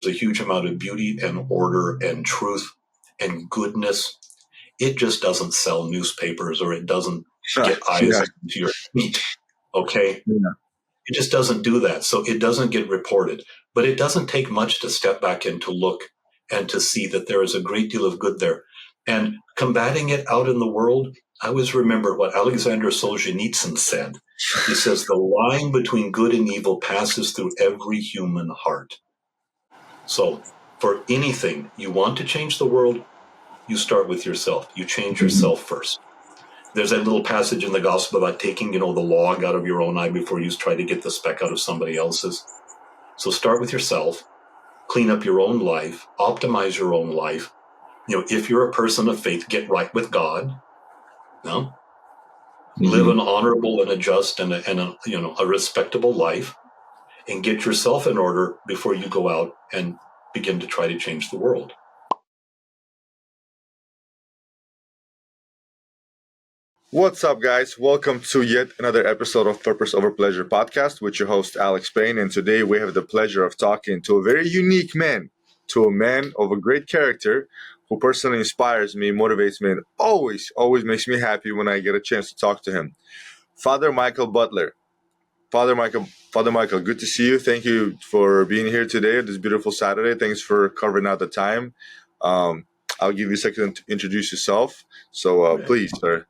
a huge amount of beauty and order and truth and goodness. It just doesn't sell newspapers, or it doesn't get eyes Yeah. to your feet. Okay? Yeah. It just doesn't do that. So it doesn't get reported. But it doesn't take much to step back and to look and to see that there is a great deal of good there. And combating it out in the world, I always remember what Alexander Solzhenitsyn said. He says, the line between good and evil passes through every human heart. So for anything, you want to change the world, you start with yourself. You change yourself first. There's that little passage in the gospel about taking, the log out of your own eye before you try to get the speck out of somebody else's. So start with yourself, clean up your own life, optimize your own life. If you're a person of faith, get right with God. No? Live an honorable and a just and a respectable life, and get yourself in order before you go out and begin to try to change the world. What's up, guys? Welcome to yet another episode of Purpose Over Pleasure podcast with your host, Alex Payne. And today we have the pleasure of talking to a very unique man, to a man of a great character who personally inspires me, motivates me, and always makes me happy when I get a chance to talk to him. Father Michael Butler. Father Michael, good to see you. Thank you for being here today, this beautiful Saturday. Thanks for carving out the time. I'll give you a second to introduce yourself. So please, sir.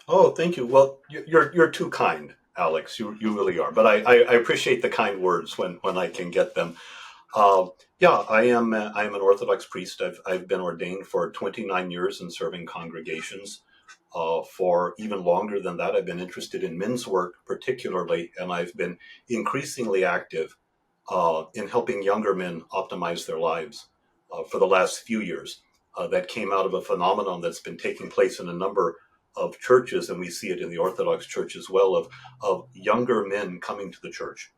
Oh, thank you. Well, you're too kind, Alex. You really are. But I appreciate the kind words when I can get them. Yeah, I am an Orthodox priest. I've been ordained for 29 years and serving congregations. For even longer than that, I've been interested in men's work particularly, and I've been increasingly active in helping younger men optimize their lives for the last few years. That came out of a phenomenon that's been taking place in a number of churches, and we see it in the Orthodox Church as well, of younger men coming to the church.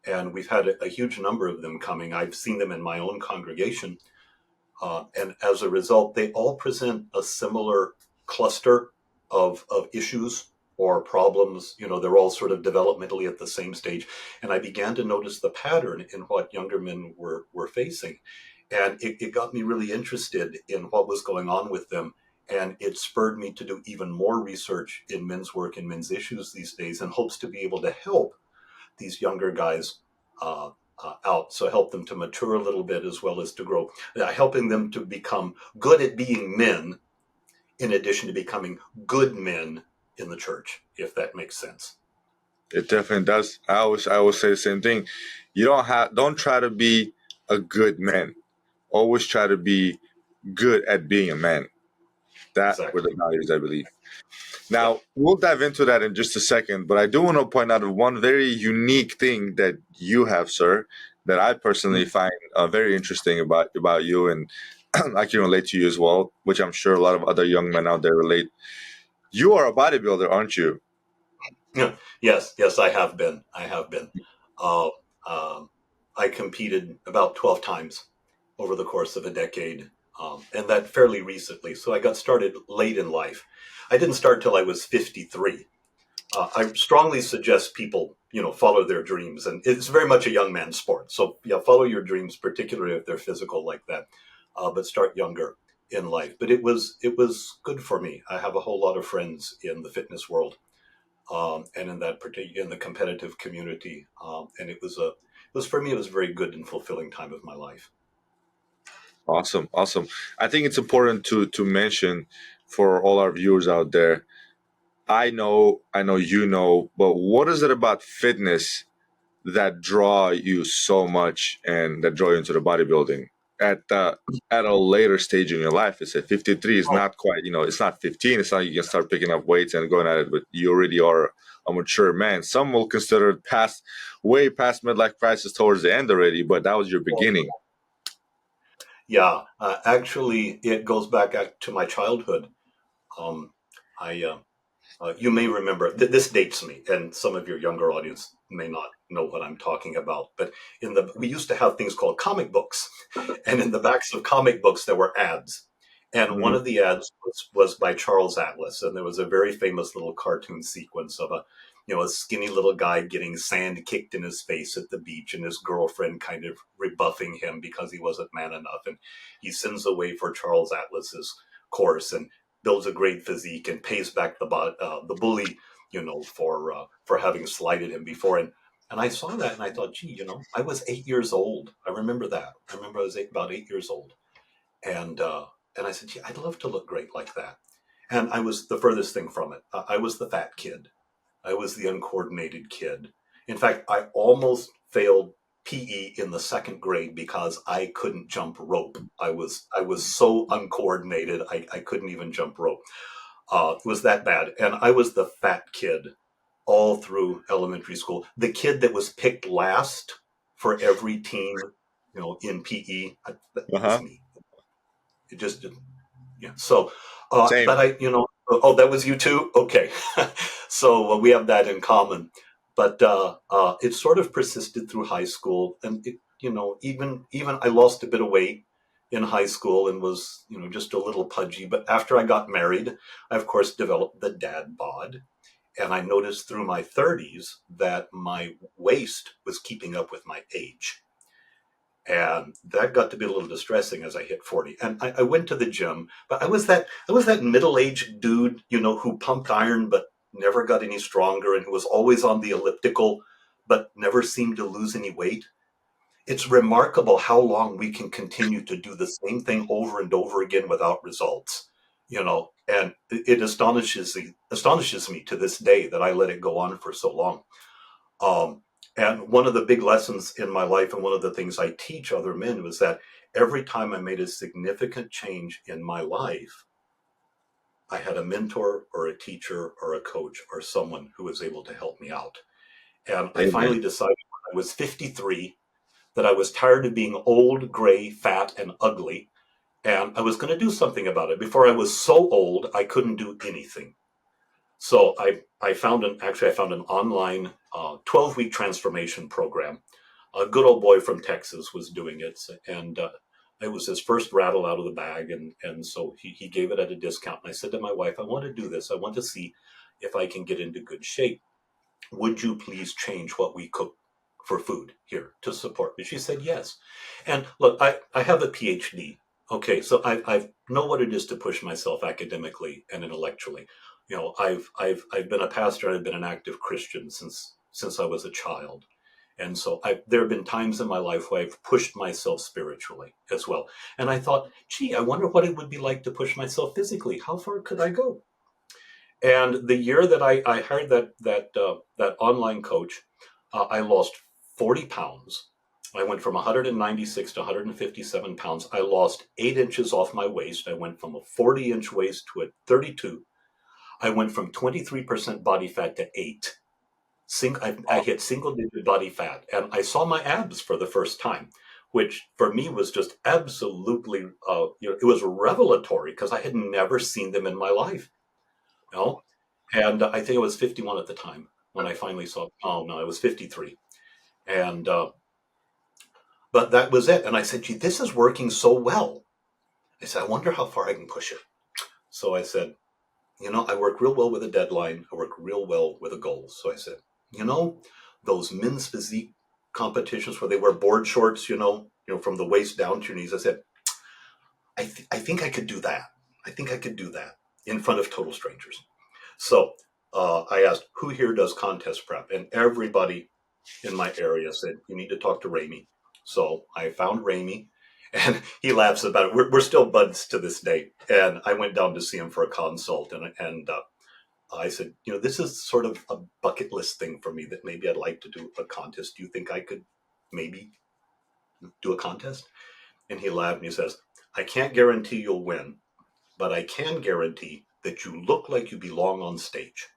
And we've had a huge number of them coming. I've seen them in my own congregation. And as a result, they all present a similar cluster of issues or problems. They're all sort of developmentally at the same stage. And I began to notice the pattern in what younger men were facing. And it got me really interested in what was going on with them. And it spurred me to do even more research in men's work and men's issues these days, in hopes to be able to help these younger guys out. So help them to mature a little bit as well as to grow, helping them to become good at being men, in addition to becoming good men in the church, if that makes sense. It definitely does. I always say the same thing. You don't try to be a good man. Always try to be good at being a man. That were Exactly. the values, I believe. Now, we'll dive into that in just a second, but I do want to point out one very unique thing that you have, sir, that I personally find very interesting about you, and I can relate to you as well, which I'm sure a lot of other young men out there relate. You are a bodybuilder, aren't you? Yes, I have been. Uh, I competed about 12 times over the course of a decade, and that fairly recently. So I got started late in life. I didn't start till I was 53. I strongly suggest people, follow their dreams, and it's very much a young man's sport. So yeah, follow your dreams, particularly if they're physical like that, but start younger in life. But it was good for me. I have a whole lot of friends in the fitness world, and in that particular, in the competitive community, and it was for me. It was a very good and fulfilling time of my life. Awesome. I think it's important to mention for all our viewers out there. I know, but what is it about fitness that draw you so much and that draw you into the bodybuilding at a later stage in your life? It's at 53. It's not quite, it's not 15. It's not you can start picking up weights and going at it, but you already are a mature man. Some will consider it way past midlife crisis towards the end already, but that was your beginning. Yeah, actually, it goes back to my childhood. I You may remember, this dates me, and some of your younger audience may not know what I'm talking about, but we used to have things called comic books, and in the backs of comic books there were ads. And one of the ads was by Charles Atlas, and there was a very famous little cartoon sequence of a skinny little guy getting sand kicked in his face at the beach, and his girlfriend kind of rebuffing him because he wasn't man enough. And he sends away for Charles Atlas's course and builds a great physique and pays back the bully, for having slighted him before. And I saw that and I thought, gee, I was 8 years old. I remember that. I remember I was about 8 years old. And I said, gee, I'd love to look great like that. And I was the furthest thing from it. I was the fat kid. I was the uncoordinated kid. In fact, I almost failed PE in the second grade because I couldn't jump rope. I was so uncoordinated. I couldn't even jump rope. It was that bad. And I was the fat kid all through elementary school. The kid that was picked last for every team, in PE. That was Uh-huh. me. It just didn't. Yeah. So, Same. but oh, that was you too? Okay. So we have that in common. But it sort of persisted through high school. And, even I lost a bit of weight in high school and was, just a little pudgy. But after I got married, I, of course, developed the dad bod. And I noticed through my 30s that my waist was keeping up with my age. And that got to be a little distressing as I hit 40. And I went to the gym, but I was that middle-aged dude, who pumped iron but never got any stronger and who was always on the elliptical but never seemed to lose any weight. It's remarkable how long we can continue to do the same thing over and over again without results, and it astonishes me to this day that I let it go on for so long. Um, and one of the big lessons in my life, and one of the things I teach other men, was that every time I made a significant change in my life, I had a mentor or a teacher or a coach or someone who was able to help me out. And I Amen. finally decided when I was 53 that I was tired of being old, gray, fat, and ugly. And I was going to do something about it. Before I was so old, I couldn't do anything. So I found an online 12-week transformation program. A good old boy from Texas was doing it, and it was his first rattle out of the bag, and so he gave it at a discount. And I said to my wife, I want to do this. I want to see if I can get into good shape. Would you please change what we cook for food here to support me? She said yes. And look, I have a PhD. Okay, so I know what it is to push myself academically and intellectually. I've been a pastor. I've been an active Christian since I was a child, and so there have been times in my life where I've pushed myself spiritually as well. And I thought, gee, I wonder what it would be like to push myself physically. How far could I go? And the year that I hired that online coach, I lost 40 pounds. I went from 196 to 157 pounds. I lost 8 inches off my waist. I went from a 40-inch waist to a 32. I went from 23% body fat to 8. I hit single digit body fat, and I saw my abs for the first time, which for me was just absolutely, it was revelatory because I had never seen them in my life. You know, and I think I was 51 at the time when I finally saw. Oh no, I was 53, and but that was it. And I said, "Gee, this is working so well." I said, "I wonder how far I can push it." So I said, I work real well with a deadline. I work real well with a goal. So I said, those men's physique competitions where they wear board shorts, from the waist down to your knees. I said, I think I could do that. I think I could do that in front of total strangers. So I asked, who here does contest prep? And everybody in my area said, you need to talk to Ramey. So I found Ramey, and he laughs about it. We're still buds to this day. And I went down to see him for a consult, and I said, this is sort of a bucket list thing for me that maybe I'd like to do a contest. Do you think I could maybe do a contest? And he laughed and he says, I can't guarantee you'll win, but I can guarantee that you look like you belong on stage.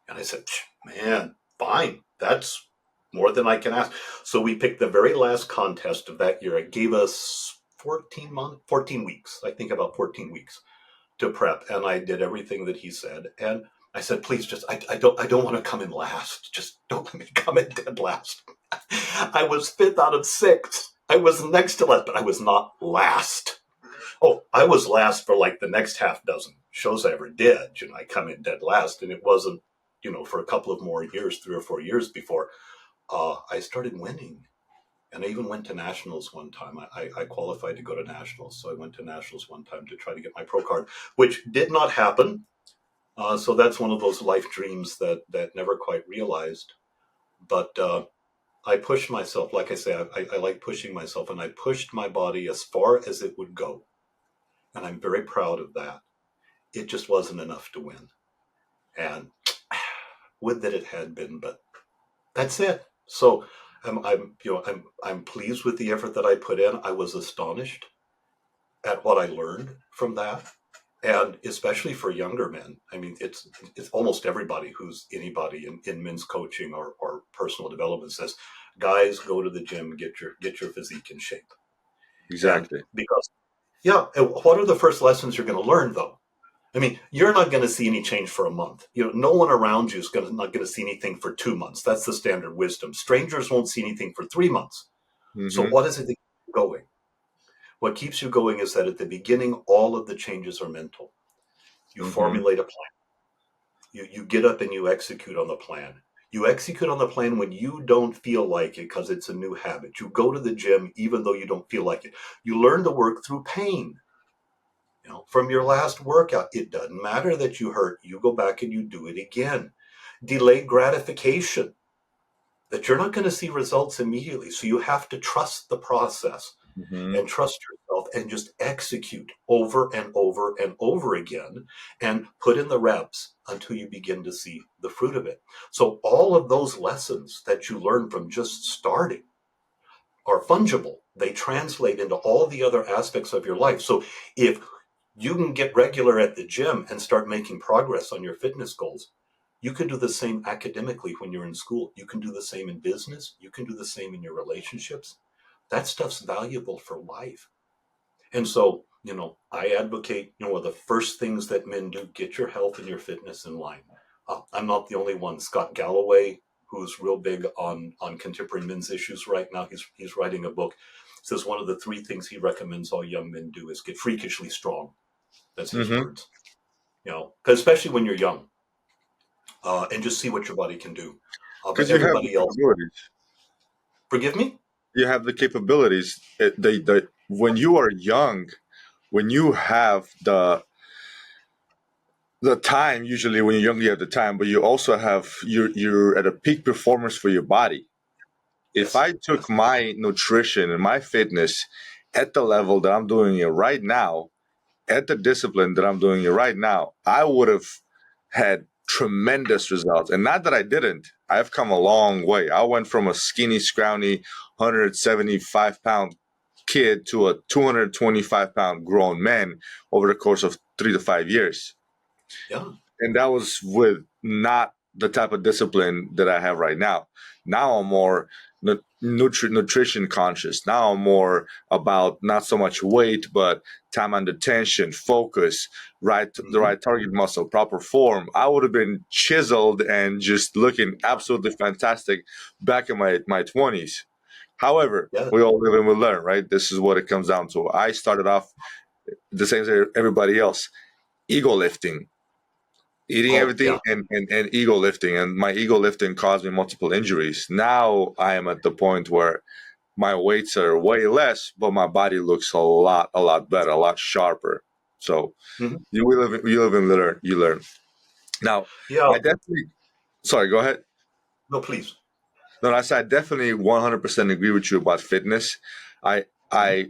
And I said, man, fine. That's more than I can ask. So we picked the very last contest of that year. It gave us 14 weeks, I think about 14 weeks to prep. And I did everything that he said. And I said, please, just, I don't want to come in last. Just don't let me come in dead last. I was fifth out of six. I was next to last, but I was not last. Oh, I was last for like the next half dozen shows I ever did. I come in dead last, and it wasn't for a couple of more years, 3 or 4 years before I started winning. And I even went to nationals one time. I qualified to go to nationals. So I went to nationals one time to try to get my pro card, which did not happen. So that's one of those life dreams that never quite realized. But I pushed myself. Like I say, I like pushing myself, and I pushed my body as far as it would go. And I'm very proud of that. It just wasn't enough to win. And would that it had been, but that's it. So I'm pleased with the effort that I put in. I was astonished at what I learned from that, and especially for younger men. I mean, it's almost everybody who's anybody in men's coaching or personal development says, guys, go to the gym, get your physique in shape. And Exactly. because what are the first lessons you're going to learn though? I mean, you're not going to see any change for a month. No one around you is not going to see anything for 2 months. That's the standard wisdom. Strangers won't see anything for 3 months. So Mm-hmm. what is it that keeps you going? What keeps you going is that at the beginning, all of the changes are mental. You Mm-hmm. formulate a plan. You get up and you execute on the plan. You execute on the plan when you don't feel like it because it's a new habit. You go to the gym even though you don't feel like it. You learn to work through pain. From your last workout, it doesn't matter that you hurt. You go back and you do it again. Delayed gratification, that you're not going to see results immediately. So you have to trust the process Mm-hmm. and trust yourself and just execute over and over and over again and put in the reps until you begin to see the fruit of it. So all of those lessons that you learn from just starting are fungible. They translate into all the other aspects of your life. So if you can get regular at the gym and start making progress on your fitness goals, you can do the same academically when you're in school. You can do the same in business. You can do the same in your relationships. That stuff's valuable for life. And so, I advocate, the first things that men do, get your health and your fitness in line. I'm not the only one. Scott Galloway, who's real big on contemporary men's issues right now, he's writing a book. Says one of the three things he recommends all young men do is get freakishly strong. That's his Mm-hmm. words. Because especially when you're young, and just see what your body can do. But Because you have the everybody else, capabilities. forgive me. You have the capabilities. When you are young, when you have the time, usually when you're young, you have the time, but you also have you're at a peak performance for your body. If Yes, I took yes, my nutrition and my fitness at the level that I'm doing it right now, at the discipline that I'm doing it right now, I would have had tremendous results. And not that I didn't. I've come a long way. I went from a skinny, scrawny, 175-pound kid to a 225-pound grown man over the course of 3 to 5 years. yeah. And that was with not the type of discipline that I have right now. Now I'm more nutrition conscious. Now I'm more about not so much weight, but time under tension, focus, the Hmm. right target muscle, proper form. I would have been chiseled and just looking absolutely fantastic back in my 20s. However, Yeah. we all live and we learn, right? This is what it comes down to. I started off the same as everybody else, ego lifting, eating Oh, everything yeah. and ego lifting, and my ego lifting caused me multiple injuries. Now I am at the point where my weights are way less, but my body looks a lot better, a lot sharper. So Hmm. you live and learn. You learn. Now, Yeah. I definitely. Sorry, go ahead. No, please. No, I said I definitely 100% agree with you about fitness. I Mhm. I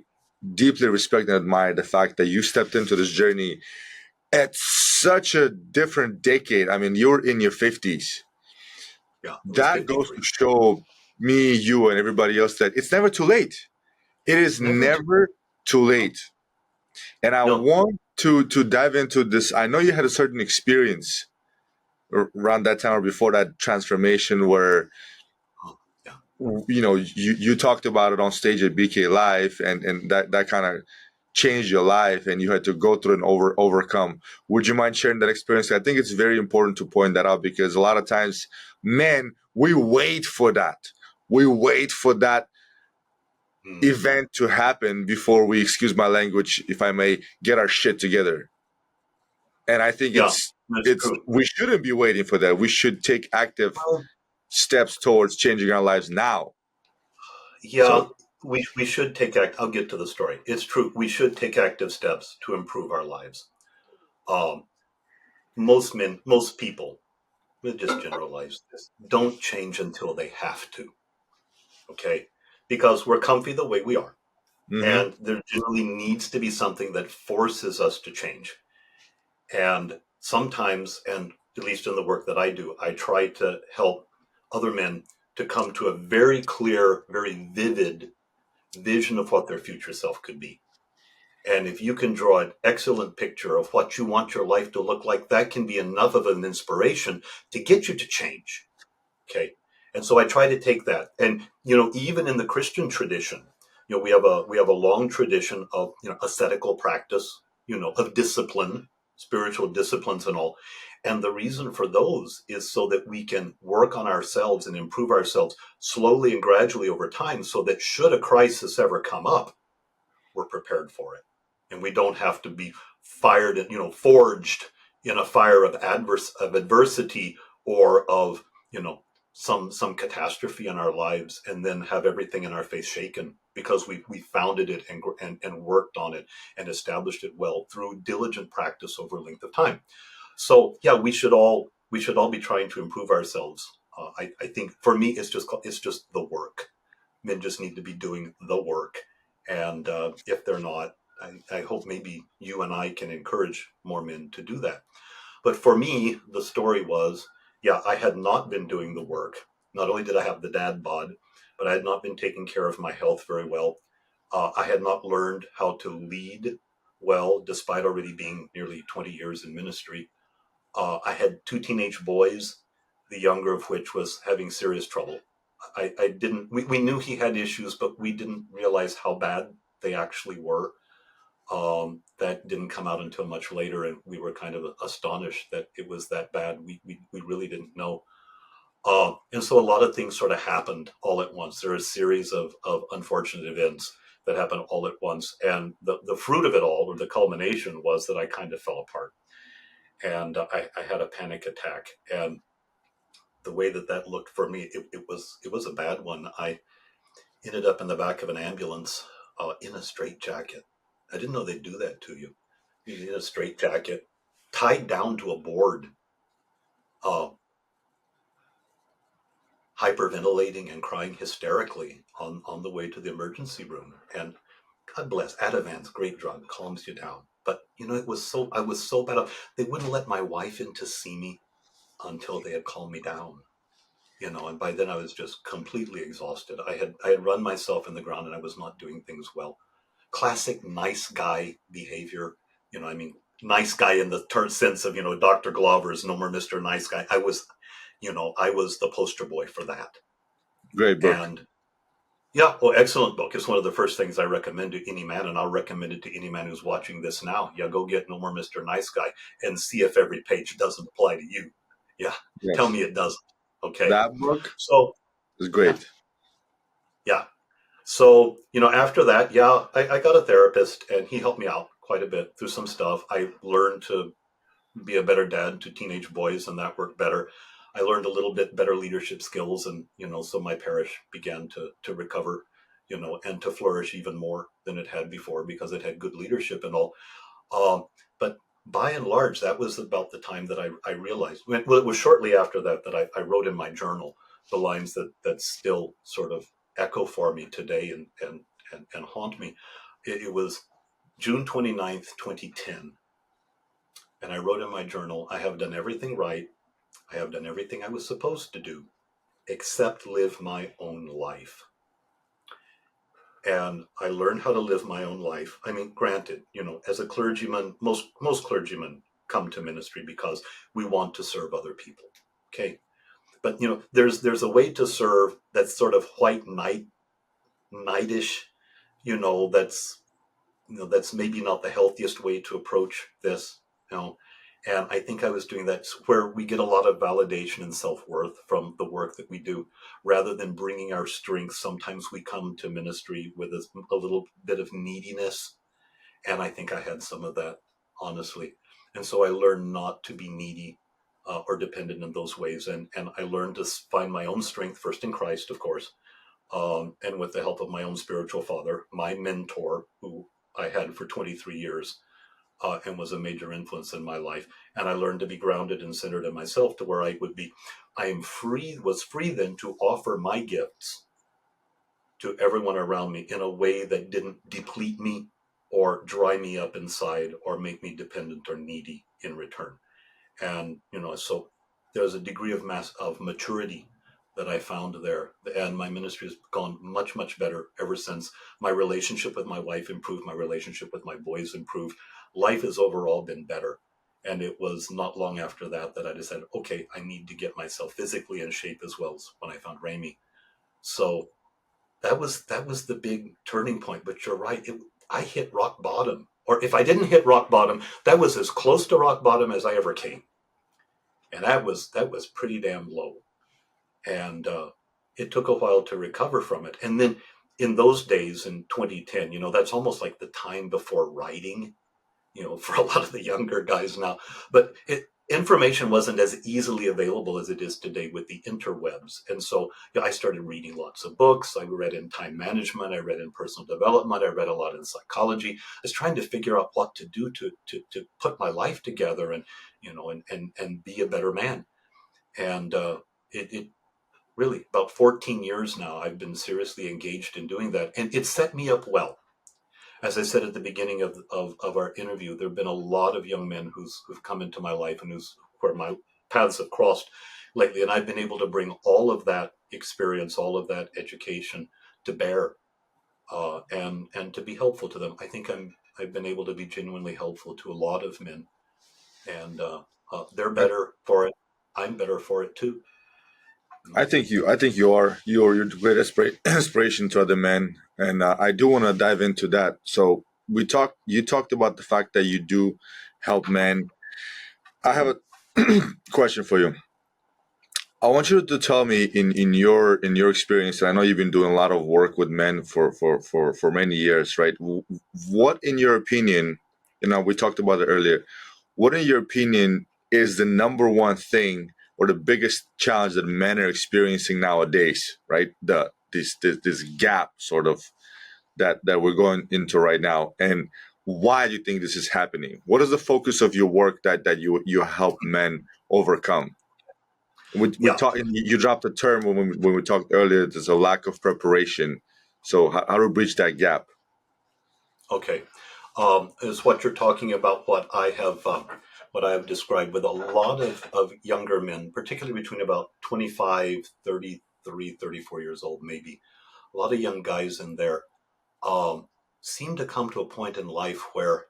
deeply respect and admire the fact that you stepped into this journey at such a different decade. I mean, you're in your 50s. Yeah. It was That goes 53. to show me, you, and everybody else that it's never too late. It is Never to. never too No. late. And I No. want to dive into this. I know you had a certain experience around that time or before that transformation where Oh, yeah. you talked about it on stage at BK Live, and that kind of changed your life, and you had to go through and overcome. Would you mind sharing that experience? I think it's very important to point that out because a lot of times, men, we wait for that. We wait for that Mm. event to happen before we, excuse my language, if I may, get our shit together. And I think Yeah, that's it's true. we shouldn't be waiting for that. We should take active Well, steps towards changing our lives now. yeah, So, we should take I'll get to the story. It's true. We should take active steps to improve our lives. Um, most people, we'll just generalize this, don't change until they have to. Okay, because we're comfy the way we are, hmm and there generally needs to be something that forces us to change. And sometimes, and at least in the work that I do, I try to help other men to come to a very clear, very vivid vision of what their future self could be. And if you can draw an excellent picture of what you want your life to look like, that can be enough of an inspiration to get you to change. Okay. And so I try to take that. And, even in the Christian tradition, we have a long tradition of, ascetical practice, of discipline, spiritual disciplines and all. And the reason for those is so that we can work on ourselves and improve ourselves slowly and gradually over time, so that should a crisis ever come up, we're prepared for it. And we don't have to be fired, forged in a fire of adversity, or of, some catastrophe in our lives, and then have everything in our face shaken because we founded it and worked on it and established it well through diligent practice over a length of time. So yeah, we should all be trying to improve ourselves. I think for me, it's just the work. Men just need to be doing the work. And if they're not, I hope maybe you and I can encourage more men to do that. But for me, the story was, yeah, I had not been doing the work. Not only did I have the dad bod, but I had not been taking care of my health very well. I had not learned how to lead well, despite already being nearly 20 years in ministry. I had two teenage boys, the younger of which was having serious trouble. I didn't, we knew he had issues, but we didn't realize how bad they actually were. That didn't come out until much later, and we were kind of astonished that it was that bad. We really didn't know. And so a lot of things sort of happened all at once. There are a series of unfortunate events that happened all at once. And the fruit of it all, or the culmination, was that I kind of fell apart. And I had a panic attack. And the way that looked for me, it was a bad one. I ended up in the back of an ambulance, in a straitjacket. I didn't know they'd do that to you. In a straitjacket, tied down to a board, uh, hyperventilating and crying hysterically on the way to the emergency room. And God bless, Ativan's great drug, calms you down. But I was so bad off. They wouldn't let my wife in to see me until they had calmed me down. And by then I was just completely exhausted. I had run myself in the ground, and I was not doing things well. Classic nice guy behavior. I mean, nice guy in the sense of, Dr. Glover's No More Mr. Nice Guy. I was the poster boy for that. great book. And yeah, well, excellent book. It's one of the first things I recommend to any man, and I'll recommend it to any man who's watching this now. Yeah, go get No More Mr. Nice Guy and see if every page doesn't apply to you. Yeah, tell Yes, me it doesn't. Okay. that book So is yeah, great. yeah. So, after that, yeah, I got a therapist, and he helped me out quite a bit through some stuff. I learned to be a better dad to teenage boys, and that worked better. I learned a little bit better leadership skills, and so my parish began to recover, and to flourish even more than it had before, because it had good leadership and all. But by and large, that was about the time that I realized. Well, it was shortly after that I wrote in my journal the lines that still sort of echo for me today, and haunt me. It was June 29th, 2010. And I wrote in my journal, I have done everything right. I have done everything I was supposed to do, except live my own life. And I learned how to live my own life. I mean, granted, as a clergyman, most clergymen come to ministry because we want to serve other people. Okay. But there's a way to serve that's sort of white knightish, that's that's maybe not the healthiest way to approach this, you know. And I think I was doing that where we get a lot of validation and self-worth from the work that we do, rather than bringing our strengths. Sometimes we come to ministry with a little bit of neediness, and I think I had some of that, honestly. And so I learned not to be needy or dependent in those ways. And I learned to find my own strength first in Christ, of course, and with the help of my own spiritual father, my mentor, who I had for 23 years, and was a major influence in my life. And I learned to be grounded and centered in myself to where was free then to offer my gifts to everyone around me in a way that didn't deplete me or dry me up inside or make me dependent or needy in return. And, so there's a degree of maturity that I found there. And my ministry has gone much, much better ever since. My relationship with my wife improved. My relationship with my boys improved. Life has overall been better. And it was not long after that I decided, okay, I need to get myself physically in shape as well, as when I found Rami. So that was the big turning point. But you're right. I hit rock bottom. Or if I didn't hit rock bottom, that was as close to rock bottom as I ever came. And that was pretty damn low. And it took a while to recover from it. And then in those days in 2010, that's almost like the time before writing, for a lot of the younger guys now. But information wasn't as easily available as it is today with the interwebs. And so I started reading lots of books. I read in time management. I read in personal development. I read a lot in psychology. I was trying to figure out what to do to put my life together and, and be a better man. And it really, about 14 years now, I've been seriously engaged in doing that. And it set me up well. As I said at the beginning of our interview, there have been a lot of young men who've come into my life and where my paths have crossed lately. And I've been able to bring all of that experience, all of that education to bear, and to be helpful to them. I think I've been able to be genuinely helpful to a lot of men, and they're I, better for it. I'm better for it too. I think you're great inspiration to other men, and I do want to dive into that. So you talked about the fact that you do help men. I have a question for you. I want you to tell me in your experience. And I know you've been doing a lot of work with men for many years, right? What, in your opinion, we talked about it earlier. What, in your opinion, is the number one thing or the biggest challenge that men are experiencing nowadays? Right, this gap sort of that we're going into right now, and why do you think this is happening? What is the focus of your work that you help men overcome? We Yeah. talk. You dropped a term when we talked earlier. There's a lack of preparation. So how to bridge that gap? Okay. Is what you're talking about what I have described with a lot of younger men, particularly between about 25, 33, 34 years old, maybe. A lot of young guys in there um, seem to come to a point in life where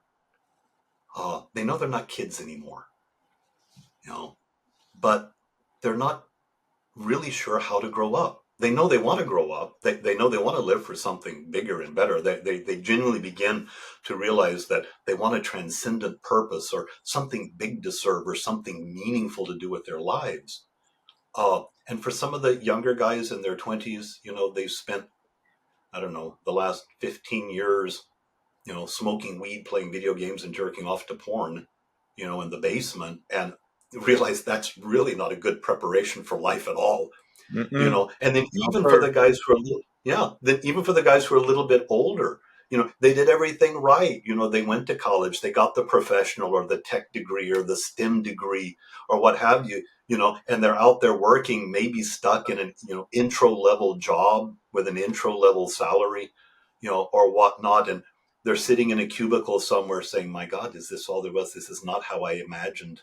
they know they're not kids anymore, you know, but they're not really sure how to grow up. They know they want to grow up. They know they want to live for something bigger and better. They genuinely begin to realize that they want a transcendent purpose or something big to serve or something meaningful to do with their lives. And for some of the younger guys in their 20s, they've spent, I don't know, the last 15 years, smoking weed, playing video games, and jerking off to porn, in the basement, and realize that's really not a good preparation for life at all. Mm-mm, And then not even for her. the guys who are then even for the guys who are a little bit older, they did everything right. They went to college, they got the professional or the tech degree or the STEM degree or what have you, and they're out there working, maybe stuck in an intro level job with an intro level salary, or whatnot, and they're sitting in a cubicle somewhere saying, "My God, is this all there was? This is not how I imagined,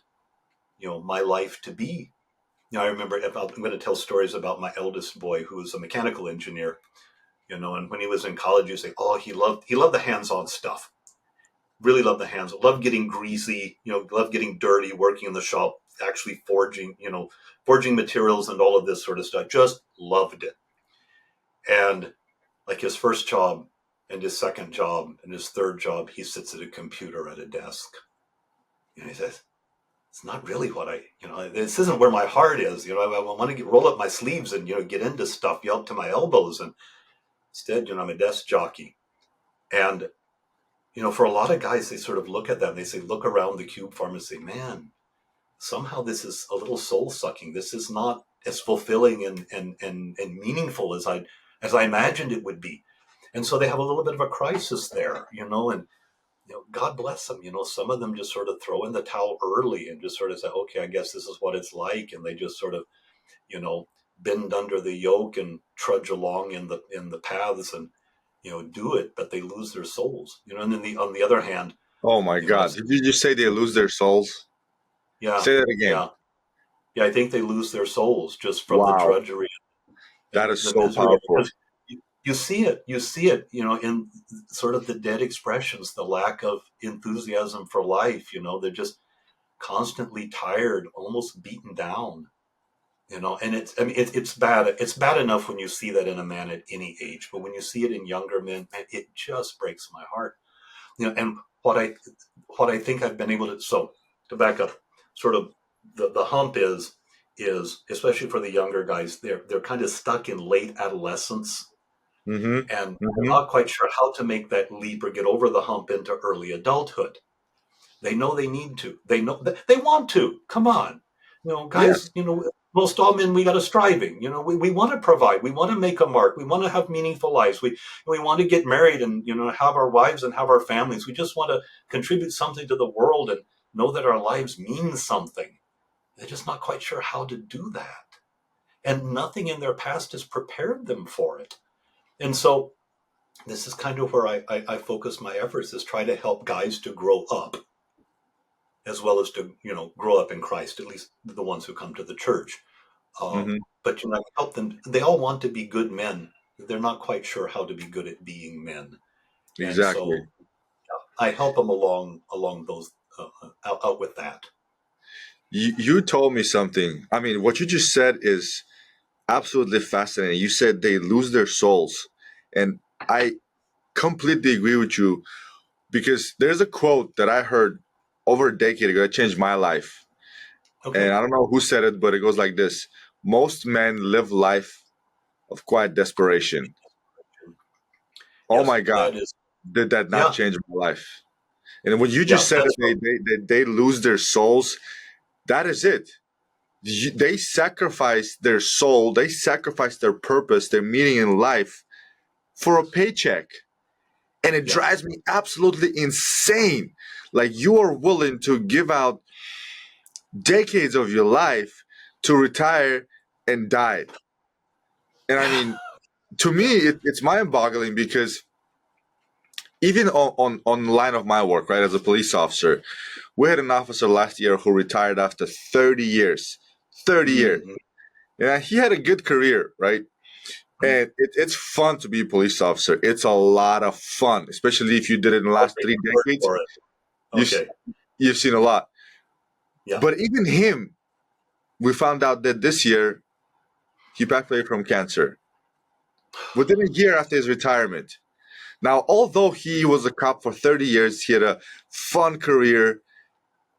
my life to be." I remember, I'm going to tell stories about my eldest boy, who was a mechanical engineer, and when he was in college, you say, oh, he loved the hands-on stuff. Really loved the hands, loved getting greasy, loved getting dirty, working in the shop, actually forging materials and all of this sort of stuff. Just loved it. And like his first job and his second job and his third job, he sits at a computer at a desk. He says, it's not really what this isn't where my heart is. I want to roll up my sleeves and, get into stuff, up to my elbows. And instead, I'm a desk jockey. And, for a lot of guys, they sort of look at that and they say, look around the cube farm and say, man, somehow this is a little soul sucking. This is not as fulfilling and meaningful as I imagined it would be. And so they have a little bit of a crisis there, and God bless them. Some of them just sort of throw in the towel early and just sort of say, okay, I guess this is what it's like. And they just sort of, you know, bend under the yoke and trudge along in the paths and, do it, but they lose their souls, and then on the other hand, Oh my I've God! Did you just say they lose their souls? yeah, Say that again. yeah, yeah. I think they lose their souls just from the Wow, drudgery that and is the so misery, powerful. because you see it, in sort of the dead expressions, the lack of enthusiasm for life. They're just constantly tired, almost beaten down. And it's bad. It's bad enough when you see that in a man at any age, but when you see it in younger men, man, it just breaks my heart. And what I think I've been able to, so to back up, sort of the hump is especially for the younger guys, they're kind of stuck in late adolescence, Mm-hmm. and they're Mm-hmm. not quite sure how to make that leap or get over the hump into early adulthood. They know they need to. They know they want to. Come on, guys. Yes. Most all men, we got a striving. We want to provide. We want to make a mark. We want to have meaningful lives. We want to get married and have our wives and have our families. We just want to contribute something to the world and know that our lives mean something. They're just not quite sure how to do that, and nothing in their past has prepared them for it. And so this is kind of where I focus my efforts, is try to help guys to grow up, as well as to grow up in Christ, at least the ones who come to the church. Mm-hmm. But help them. They all want to be good men. They're not quite sure how to be good at being men, and Exactly. so I help them along those out with that. You told me something. I mean, what you just said is absolutely fascinating. You said they lose their souls, and I completely agree with you because there's a quote that I heard over a decade ago that changed my life. And Okay. I don't know who said it, but it goes like this: most men live life of quiet desperation. Oh Yes, my God, that is. did that not Yeah, change my life? And when you just yeah. said that That's from. they lose their souls, that is it. They sacrifice their soul, they sacrifice their purpose, their meaning in life for a paycheck. And it Yeah, drives me absolutely insane. Like you are willing to give out decades of your life to retire and die. And I mean, to me, yeah. it's mind boggling because even on the line of my work, right, as a police officer, we had an officer last year who retired after 30 years. 30 years. Mm-hmm. Yeah, he had a good career, right? Right. And it's fun to be a police officer. It's a lot of fun, especially if you did it in the I'll last take three your word decades. for it. You, s- Okay. you've seen a lot. Yeah. But even him, we found out that this year he passed away from cancer within a year after his retirement. Now, although he was a cop for 30 years, he had a fun career.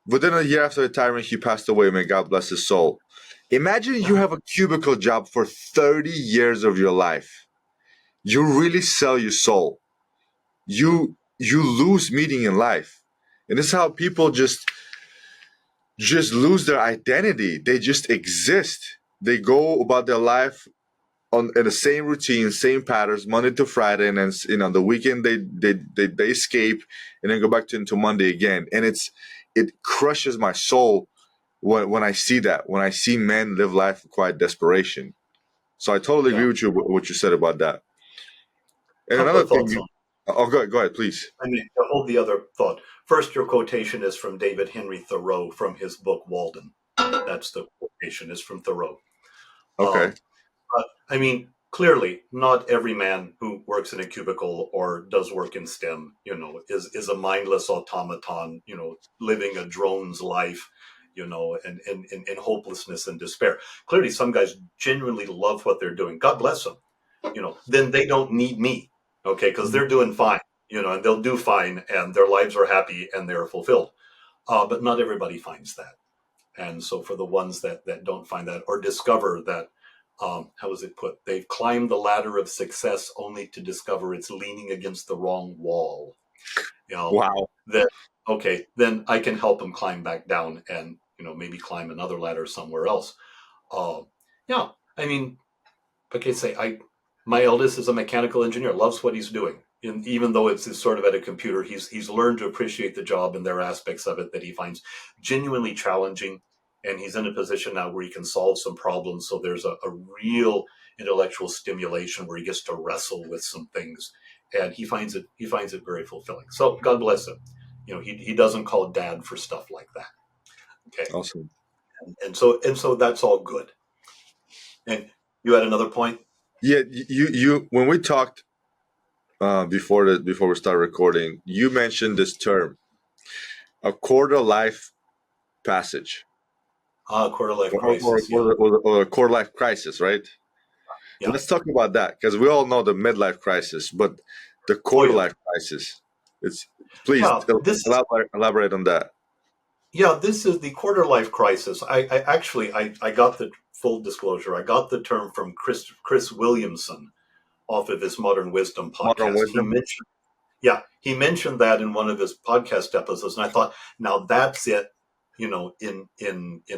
Within a year after retirement, he passed away. May God bless his soul. Imagine you Yeah. have a cubicle job for 30 years of your life. You really sell your soul. You lose meaning in life. And this is how people just lose their identity. They just exist. They go about their life in the same routine, same patterns, Monday to Friday, and then the weekend they escape and then go back to into Monday again. And it crushes my soul when I see that, when I see men live life with quiet desperation. So I totally agree Yeah. with you what you said about that. And Couple another of thing, thoughts on. oh, go ahead, please. I mean, to hold the other thought. First, your quotation is from David Henry Thoreau from his book Walden. That's the quotation, is from Thoreau. Okay. Um, I mean, clearly, not every man who works in a cubicle or does work in STEM, is a mindless automaton, living a drone's life, in hopelessness and despair. Clearly, some guys genuinely love what they're doing. God bless them. Then they don't need me, okay, because Mhm. they're doing fine, and they'll do fine, and their lives are happy and they're fulfilled. But not everybody finds that. And so for the ones that don't find that or discover that, how was it put? They've climbed the ladder of success only to discover it's leaning against the wrong wall. you know, Wow. then okay, then I can help him climb back down and maybe climb another ladder somewhere else. Uh, yeah, I mean, like I say, my eldest is a mechanical engineer, loves what he's doing. And even though it's sort of at a computer, he's learned to appreciate the job, and there are aspects of it that he finds genuinely challenging. And he's in a position now where he can solve some problems. So there's a real intellectual stimulation where he gets to wrestle with some things, and he finds it very fulfilling. So God bless him. He doesn't call dad for stuff like that. Okay, Awesome. and so that's all good. And you had another point. Yeah, you when we talked before we start recording, you mentioned this term, a quarter life passage, Quarter life or, crisis. Yeah, or a quarter life crisis, right? yeah. Let's talk about that because we all know the midlife crisis, but the Oh quarter yeah, life crisis. It's please yeah. elaborate on that. This is the quarter life crisis. I actually I got the full disclosure. I got the term from Chris Williamson off of his Modern Wisdom Modern podcast. He wisdom. mentioned he mentioned that in one of his podcast episodes, and I thought, now that's it. In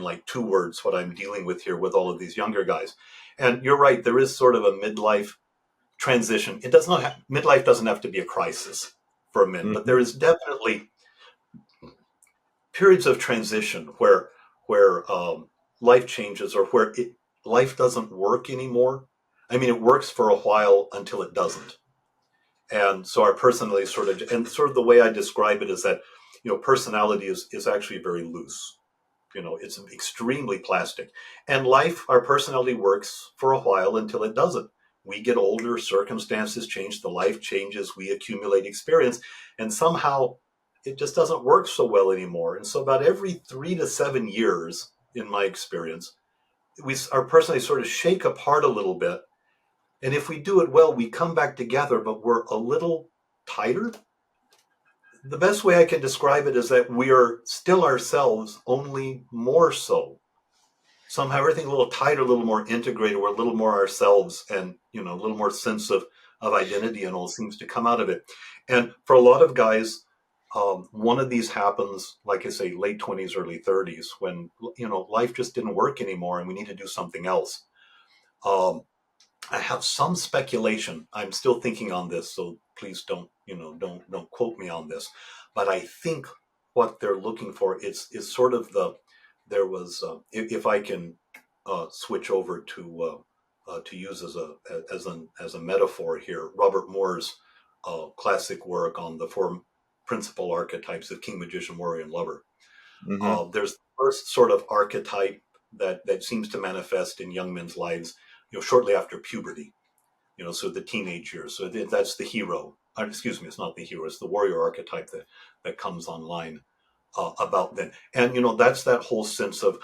like two words, what I'm dealing with here with all of these younger guys. And you're right. There is sort of a midlife transition. It does not midlife doesn't have to be a crisis for men, but Hmm. there is definitely periods of transition where life changes, or where life doesn't work anymore. I mean, it works for a while until it doesn't. And so our personality sort of the way I describe it is that personality is actually very loose. It's extremely plastic. And life, our personality works for a while until it doesn't. We get older, circumstances change, the life changes, we accumulate experience, and somehow it just doesn't work so well anymore. And so about every 3 to 7 years, in my experience, our personality sort of shake apart a little bit. And if we do it well, we come back together, but we're a little tighter. The best way I can describe it is that we are still ourselves, only more so. Somehow everything a little tighter, a little more integrated. We're a little more ourselves, and a little more sense of identity and all seems to come out of it. And for a lot of guys, one of these happens, like I say, late 20s, early 30s, when life just didn't work anymore, and we need to do something else. Um, I have some speculation. I'm still thinking on this, so please don't quote me on this. But I think what they're looking for is sort of there was if I can switch over to use as a metaphor here, Robert Moore's classic work on the four principal archetypes of king, magician, warrior, and lover. Hmm. There's the first sort of archetype that seems to manifest in young men's lives, shortly after puberty. So the teenage years. So that's the hero. Excuse me, it's not the hero. It's the warrior archetype that comes online about then. And that's that whole sense of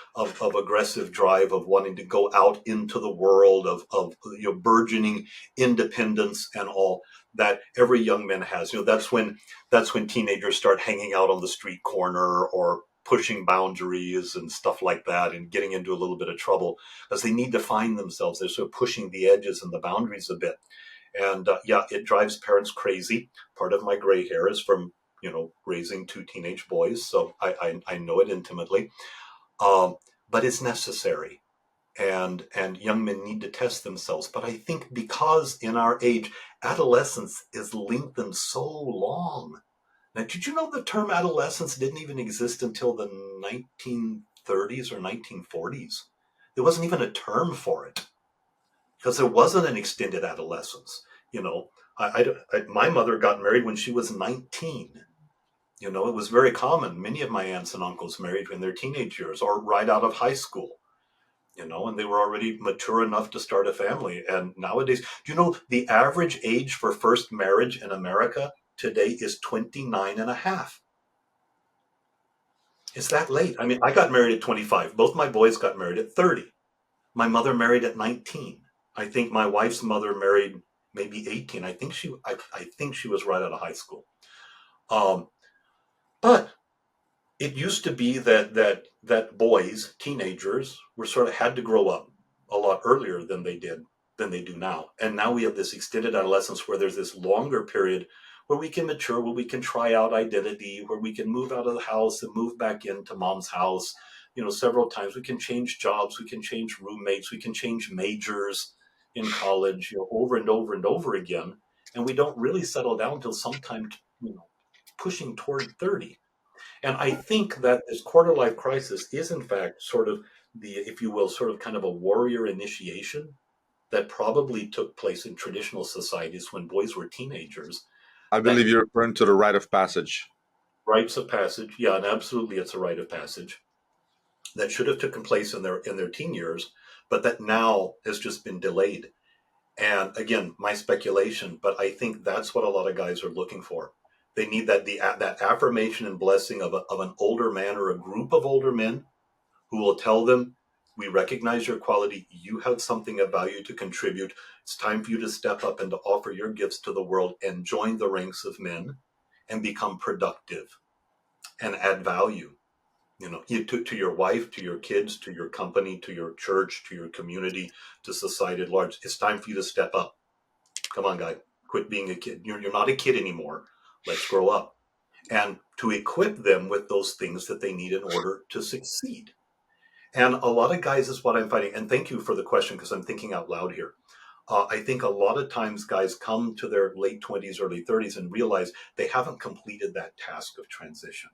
aggressive drive, of wanting to go out into the world, of burgeoning independence and all that every young man has. That's when teenagers start hanging out on the street corner, or pushing boundaries and stuff like that, and getting into a little bit of trouble because they need to find themselves. They're sort of pushing the edges and the boundaries a bit. And it drives parents crazy. Part of my gray hair is from raising two teenage boys, so I know it intimately. Um, but it's necessary, and young men need to test themselves. But I think because in our age, adolescence is lengthened so long. Now, did you know the term adolescence didn't even exist until the 1930s or 1940s? There wasn't even a term for it because there wasn't an extended adolescence. You know, my mother got married when she was 19. It was very common. Many of my aunts and uncles married in their teenage years or right out of high school, and they were already mature enough to start a family. And nowadays, do you know the average age for first marriage in America today is 29 and a half? It's that late. I mean, I got married at 25. Both my boys got married at 30. My mother married at 19. I think my wife's mother married maybe 18. I think she was right out of high school. Um, but it used to be that boys, teenagers, were sort of had to grow up a lot earlier than they do now. And now we have this extended adolescence where there's this longer period where we can mature, where we can try out identity, where we can move out of the house and move back into mom's house, several times. We can change jobs, we can change roommates, we can change majors in college, over and over and over again. And we don't really settle down till sometime, pushing toward 30. And I think that this quarter life crisis is, in fact, sort of if you will, sort of kind of a warrior initiation that probably took place in traditional societies when boys were teenagers. I That believe you're referring to the rite of passage. rites of passage, yeah, and absolutely, it's a rite of passage that should have taken place in their teen years, but that now has just been delayed. And again, my speculation, but I think that's what a lot of guys are looking for. They need that affirmation and blessing of an older man or a group of older men who will tell them, we recognize your quality. You have something of value to contribute. It's time for you to step up and to offer your gifts to the world and join the ranks of men and become productive and add value, to your wife, to your kids, to your company, to your church, to your community, to society at large. It's time for you to step up. Come on, guy, quit being a kid. You're not a kid anymore. Let's grow up. And to equip them with those things that they need in order to succeed. And a lot of guys is what I'm finding. And thank you for the question, because I'm thinking out loud here. I think a lot of times guys come to their late 20s, early 30s and realize they haven't completed that task of transition.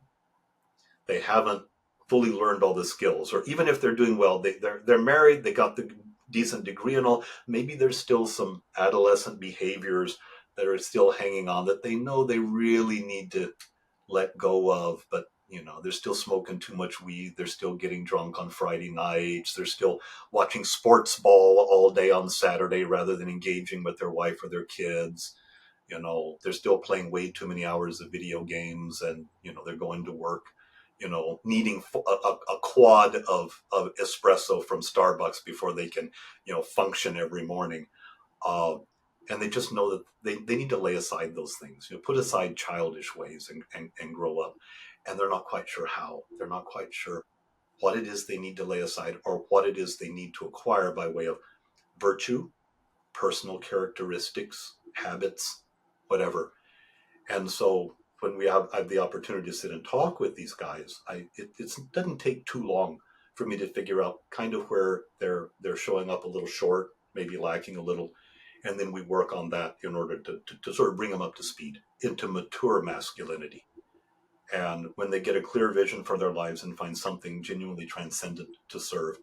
They haven't fully learned all the skills, or even if they're doing well, they're married, they got the decent degree and all. Maybe there's still some adolescent behaviors that are still hanging on that they know they really need to let go of, but they're still smoking too much weed. They're still getting drunk on Friday nights. They're still watching sports ball all day on Saturday rather than engaging with their wife or their kids. They're still playing way too many hours of video games, and they're going to work, needing a quad of espresso from Starbucks before they can function every morning. uh, and they just know that they need to lay aside those things, put aside childish ways and grow up. And they're not quite sure how. They're not quite sure what it is they need to lay aside or what it is they need to acquire by way of virtue, personal characteristics, habits, whatever. And so when I have the opportunity to sit and talk with these guys, it doesn't take too long for me to figure out kind of where they're showing up a little short, maybe lacking a little, and then we work on that in order to sort of bring them up to speed into mature masculinity. And when they get a clear vision for their lives and find something genuinely transcendent to serve,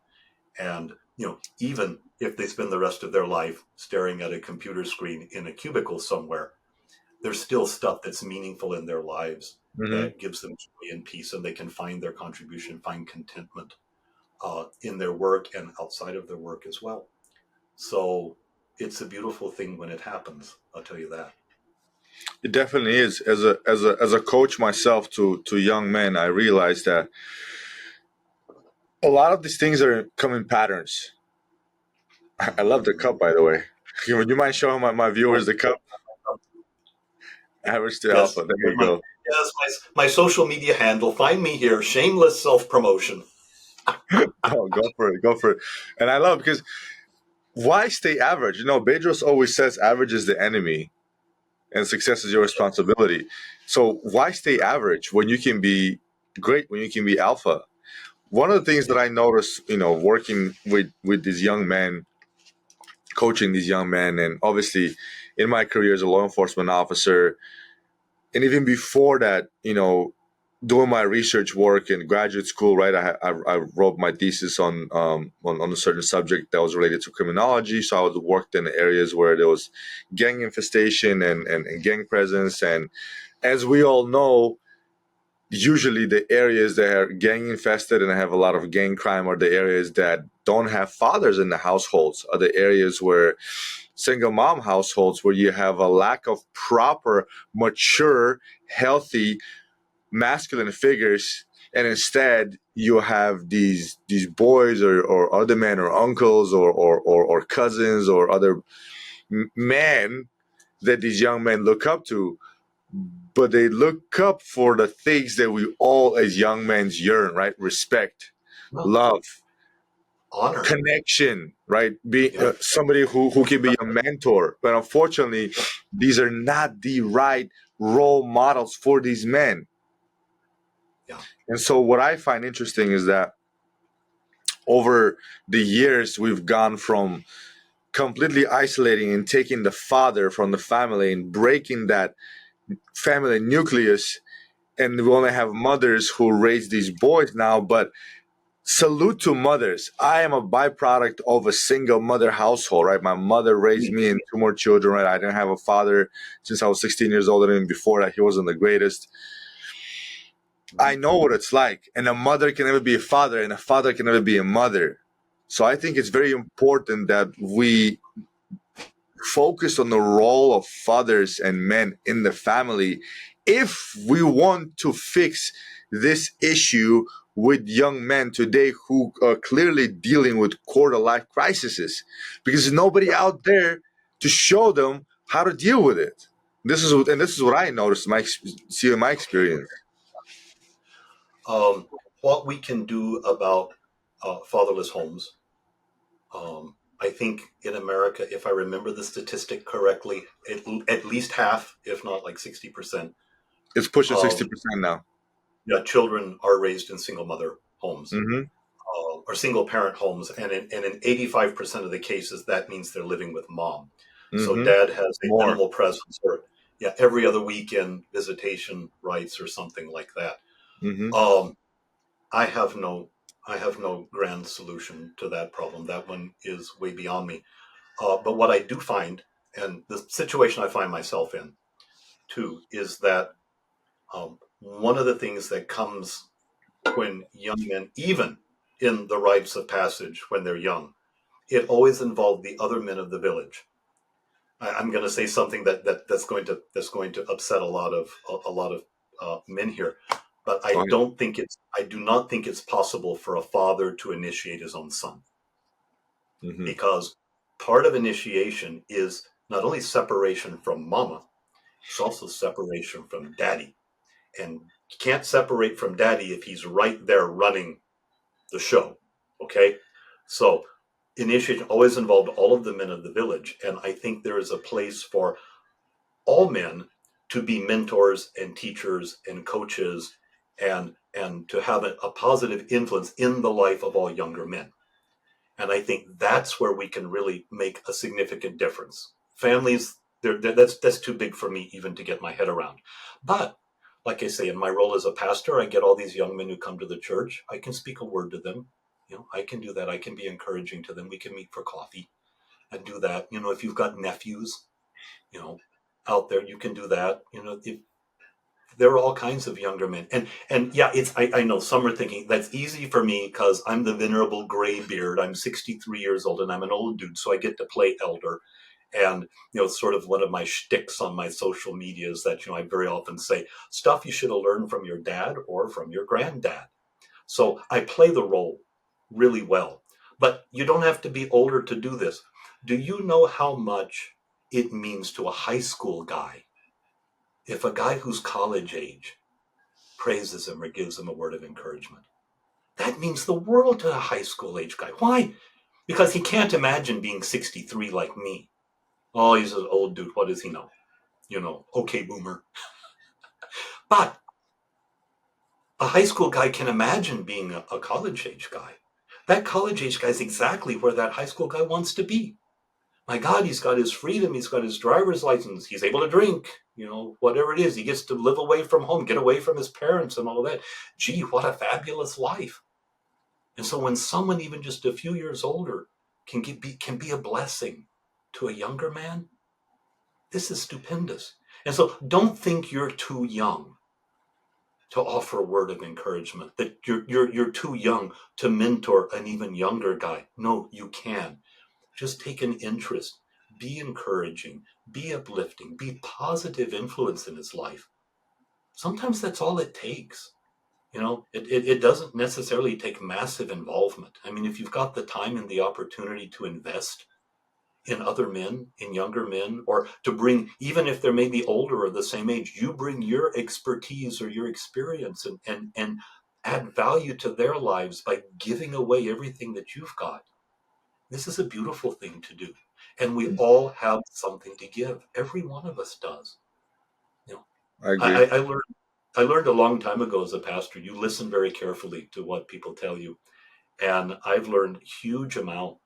and even if they spend the rest of their life staring at a computer screen in a cubicle somewhere, there's still stuff that's meaningful in their lives Hmm. that gives them joy and peace, and they can find their contribution, find contentment in their work and outside of their work as well. So it's a beautiful thing when it happens. I'll tell you that. It definitely is. As a coach myself to young men, I realize that a lot of these things are come in patterns. I love the Mm-hmm. cup, by the way. Would you mind showing my Oh, viewers the cup? Average to yes. alpha. There you go. Yes, my social media handle. Find me here. Shameless self promotion. Oh, go for it. Go for it. And I love because why stay average? Bedros always says average is the enemy and success is your responsibility. So why stay average when you can be great, when you can be alpha? One of the things that Yeah. I noticed, working with these young men, coaching these young men, and obviously in my career as a law enforcement officer, and even before that, doing my research work in graduate school, right? I wrote my thesis on a certain subject that was related to criminology. So I was worked in areas where there was gang infestation and gang presence. And as we all know, usually the areas that are gang infested and have a lot of gang crime are the areas that don't have fathers in the households, are the areas where single mom households where you have a lack of proper, mature, healthy masculine figures, and instead you have these boys or other men or uncles or cousins or other men that these young men look up to, but they look up for the things that we all as young men yearn, right? Respect, Well, love, honor. connection, right? Being Yep. somebody who can be a mentor. But unfortunately, these are not the right role models for these men. Yeah. And so what I find interesting is that over the years we've gone from completely isolating and taking the father from the family and breaking that family nucleus, and we only have mothers who raise these boys now. But salute to mothers. I am a byproduct of a single mother household, right? My mother raised me and two more children, right? I didn't have a father since I was 16 years old, and before that he wasn't the greatest. I know what it's like, and a mother can never be a father, and a father can never be a mother. So I think it's very important that we focus on the role of fathers and men in the family if we want to fix this issue with young men today who are clearly dealing with quarter life crises, because there's nobody out there to show them how to deal with it. This is what I noticed, see in my experience. What we can do about fatherless homes. I think in America, if I remember the statistic correctly, at least half, if not like 60%, It's pushing of 60% now. yeah, children are raised in single mother homes Mm-hmm. or single parent homes. And in 85% of the cases, that means they're living with mom. So Mm-hmm. dad has a More. minimal presence or yeah, every other weekend visitation rights or something like that. Mm-hmm. Um, I have no I have no grand solution to that problem. That one is way beyond me. But what I do find, and the situation I find myself in too, is that one of the things that comes when young men, even in the rites of passage when they're young, it always involved the other men of the village. I'm going to say something that's going to upset a lot of men here, but Go ahead. I do not think it's possible for a father to initiate his own son, Mm-hmm. because part of initiation is not only separation from mama, it's also separation from daddy. And you can't separate from daddy if he's right there running the show. Okay? So initiation always involved all of the men of the village. And I think there is a place for all men to be mentors and teachers and coaches and to have a positive influence in the life of all younger men. And I think that's where we can really make a significant difference. Families, that's too big for me even to get my head around. But like I say, in my role as a pastor, I get all these young men who come to the church. I can speak a word to them. I can do that. I can be encouraging to them. We can meet for coffee and do that. If you've got nephews, you know, out there, you can do that. If there are all kinds of younger men, and yeah, I know some are thinking that's easy for me because I'm the venerable gray beard. I'm 63 years old and I'm an old dude, so I get to play elder. And sort of one of my shticks on my social media is that I very often say stuff you should have learned from your dad or from your granddad. So I play the role really well, but you don't have to be older to do this. Do you know how much it means to a high school guy if a guy who's college age praises him or gives him a word of encouragement? That means the world to a high school age guy. Why? Because he can't imagine being 63 like me. Oh, he's an old dude. What does he know? Okay, boomer. But a high school guy can imagine being a college age guy. That college age guy is exactly where that high school guy wants to be. My God, he's got his freedom. He's got his driver's license. He's able to drink, whatever it is. He gets to live away from home, get away from his parents and all that. Gee, what a fabulous life. And so when someone even just a few years older can be a blessing to a younger man, this is stupendous. And so don't think you're too young to offer a word of encouragement, that you're too young to mentor an even younger guy. No, you can. Just take an interest, be encouraging, be uplifting, be positive influence in his life. Sometimes that's all it takes. It doesn't necessarily take massive involvement. I mean, if you've got the time and the opportunity to invest in other men, in younger men, or to bring, even if they're maybe older or the same age, you bring your expertise or your experience and add value to their lives by giving away everything that you've got. This is a beautiful thing to do. And we all have something to give. Every one of us does. I agree. I learned I learned a long time ago as a pastor, you listen very carefully to what people tell you. And I've learned huge amount,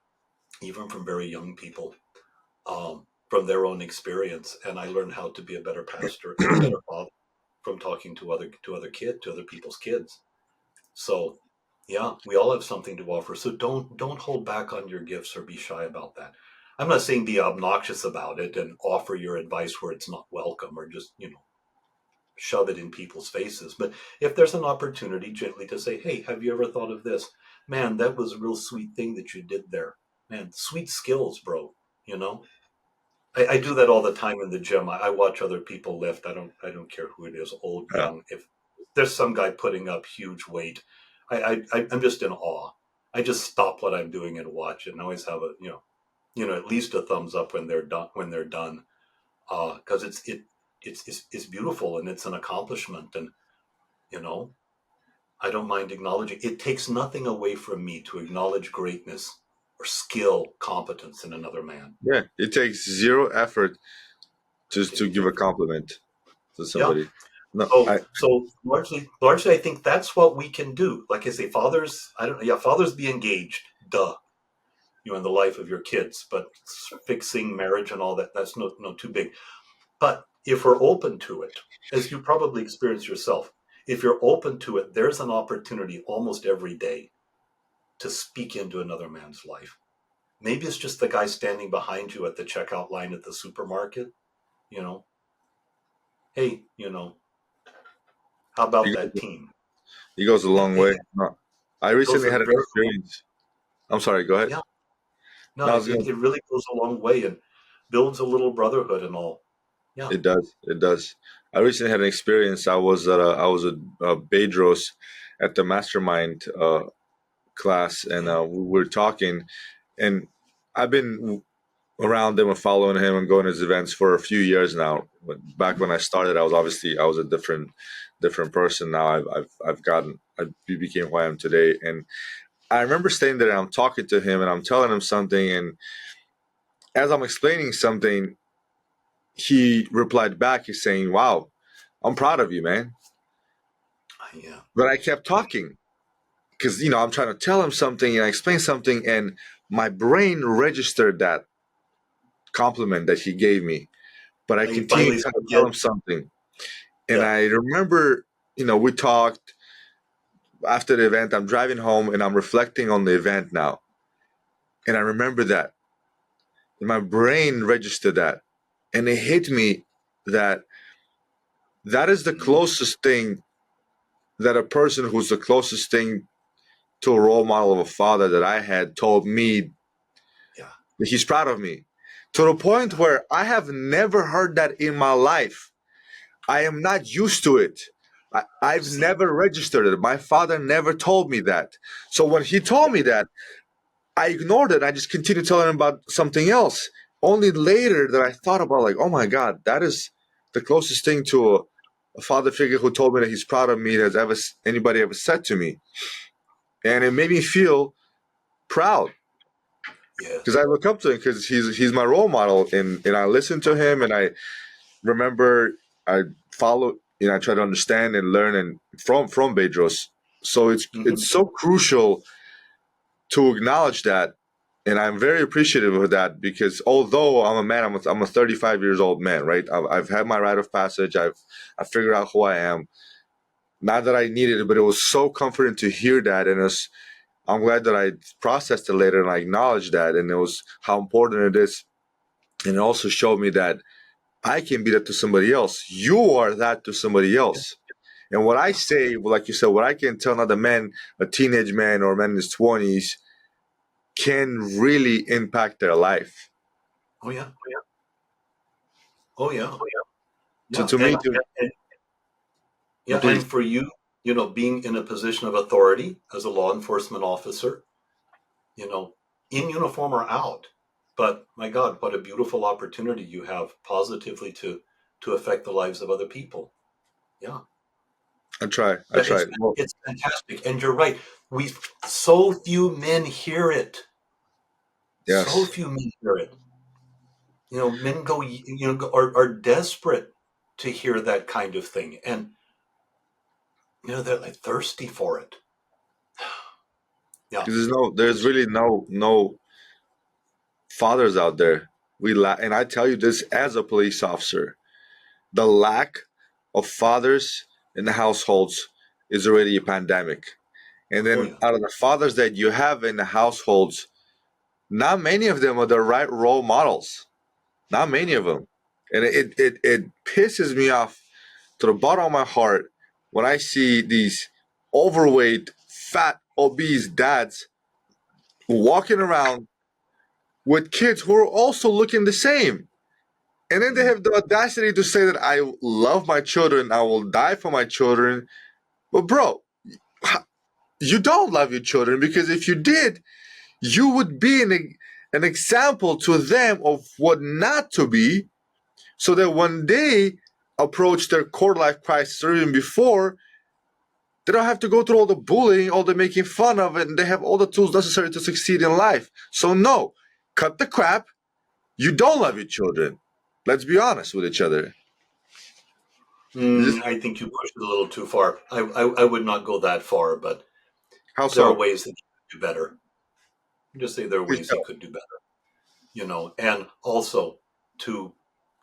even from very young people, from their own experience. And I learned how to be a better pastor and a better father from talking to other people's kids. So yeah, we all have something to offer. So don't hold back on your gifts or be shy about that. I'm not saying be obnoxious about it and offer your advice where it's not welcome or just, shove it in people's faces. But if there's an opportunity gently to say, hey, have you ever thought of this? Man, that was a real sweet thing that you did there. Man, sweet skills, bro. You know? I do that all the time in the gym. I watch other people lift. I don't care who it is, old, Yeah. young. If there's some guy putting up huge weight, I'm just in awe. I just stop what I'm doing and watch it and always have at least a thumbs up when they're done. Because it's beautiful and it's an accomplishment. And you know, I don't mind acknowledging. It takes nothing away from me to acknowledge greatness or skill, competence in another man. Yeah. It takes zero effort just to Take give a zero. compliment to Yeah. somebody. No, So so largely, I think that's what we can do. Like I say, fathers. I don't. Yeah, fathers be engaged. Duh. In the life of your kids, but fixing marriage and all that's no too big. But if we're open to it, as you probably experience yourself, if you're open to it, there's an opportunity almost every day to speak into another man's life. Maybe it's just the guy standing behind you at the checkout line at the supermarket. You know, hey, how about it that goes, team? it goes a Yeah, long way. No. I those recently are had an very, experience. I'm sorry, go ahead. yeah, no, No, I was it, gonna, it really goes a long way and builds a little brotherhood and all. Yeah. it does. It does. I recently had an experience. I was a Bedros at the mastermind class, and Okay. we were talking, and I've been around him and following him and going to his events for a few years now. But back when I started, I was a different person. Now I became who I am today. And I remember staying there and I'm talking to him and I'm telling him something. And as I'm explaining something, he replied back. He's saying, "Wow, I'm proud of you, man." Yeah. But I kept talking because I'm trying to tell him something and I explained something, and my brain registered that compliment that he gave me. But I And you continued finally trying to tell get, him something. And yeah. I remember, we talked after the event. I'm driving home and I'm reflecting on the event now. And I remember that. And my brain registered that. And it hit me that that is the Mhm. closest thing that a person who's the closest thing to a role model of a father that I had told me Yeah. that he's proud of me. To the point Yeah. where I have never heard that in my life. I am not used to it. I've See, never registered it. My father never told me that. So when he told yeah. me that, I ignored it. I just continued telling him about something else. Only later that I thought about, like, oh my God, that is the closest thing to a father figure who told me that he's proud of me that anybody ever said to me. And it made me feel proud because Yes. I look up to him because he's my role model, and I listen to him, and I remember I follow, I try to understand and learn and from Bedros. So Hmm. it's so crucial to acknowledge that, and I'm very appreciative of that because although I'm a man, I'm a 35 years old man, right? I've had my rite of passage. I figured out who I am. Not that I needed it, but it was so comforting to hear that, and I'm glad that I processed it later and I acknowledged that, and it was how important it is, and it also showed me that I can be that to somebody else. You are that to somebody Yeah. else. And what I Yeah. say, well, like you said, what I can tell another man, a teenage man or a man in his 20s, can really impact their life. Oh yeah. Oh yeah. To Yeah. me, And no, yeah, please. and for you, being in a position of authority as a law enforcement officer, you know, in uniform or out. But my God, what a beautiful opportunity you have positively to affect the lives of other people. Yeah. I try. I Yeah, try. Well, it's fantastic. And you're right. We so few men hear it. So yes. few men hear it. Men are desperate to hear that kind of thing. And, they're like thirsty for it. Yeah. Because there's really no fathers out there. And I tell you this as a police officer, the lack of fathers in the households is already a pandemic. And Oh, then yeah. out of the fathers that you have in the households, not many of them are the right role models. Not many of them. And it pisses me off to the bottom of my heart when I see these overweight, fat, obese dads walking around with kids who are also looking the same. And then they have the audacity to say that I love my children, I will die for my children. But bro, you don't love your children, because if you did, you would be an example to them of what not to be, so that when they approach their core life crisis or even before, they don't have to go through all the bullying, all the making fun of it, and they have all the tools necessary to succeed in life. So no, cut the crap. You don't love your children. Let's be honest with each other. This, I think you pushed it a little too far. I would not go that far, but how there are so? ways that you could do better. Just say there are Please ways he tell. could do better, and also to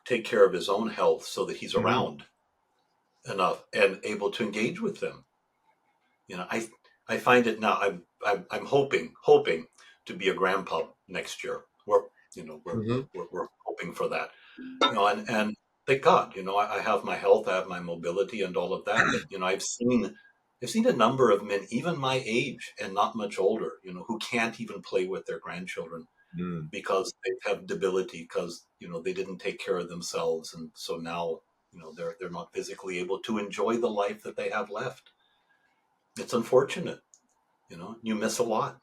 take care of his own health so that he's Hmm. around enough and able to engage with them. I find it now. I'm hoping to be a grandpa next year. We're hoping for that. And thank God, I have my health, I have my mobility, and all of that. But I've seen a number of men, even my age and not much older, who can't even play with their grandchildren Mm. because they have debility, because they didn't take care of themselves, and so now they're not physically able to enjoy the life that they have left. It's unfortunate. You miss a lot.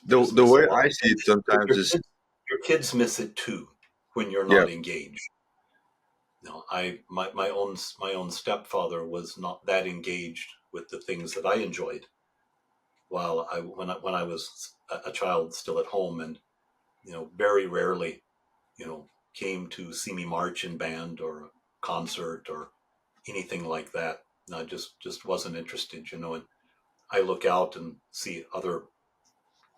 You The just the miss a way lot. I see it And sometimes your is, kids, your kids miss it too when you're yeah. not engaged. My own stepfather was not that engaged with the things that I enjoyed while when I was a child still at home, and very rarely came to see me march in band or a concert or anything like that. And I just wasn't interested. And I look out and see other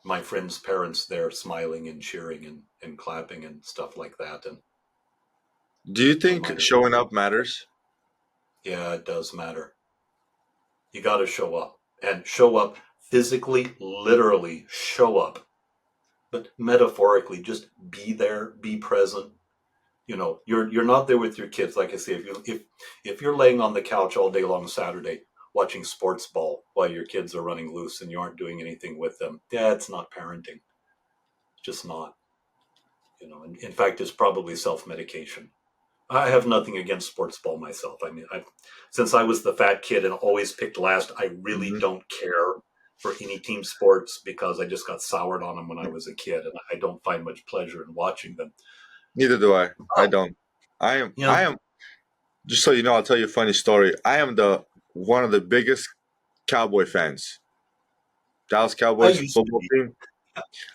my friends' parents there smiling and cheering and clapping and stuff like that, and Do you my think mind, showing up matters? yeah, it does matter. You got to show up, and show up physically, literally show up, but metaphorically, just be there, be present. You're not there with your kids. Like I say, if you're laying on the couch all day long Saturday watching sports ball while your kids are running loose and you aren't doing anything with them, yeah, it's not parenting. It's just not. In fact, it's probably self-medication. I have nothing against sports ball myself. I mean, since I was the fat kid and always picked last, I really Hmm. don't care for any team sports because I just got soured on them when I was a kid, and I don't find much pleasure in watching them. Neither do I. I Oh, don't. I am. yeah, I am. Just so you know, I'll tell you a funny story. I am the one of the biggest Cowboy fans. Dallas I Cowboys used to football be. team.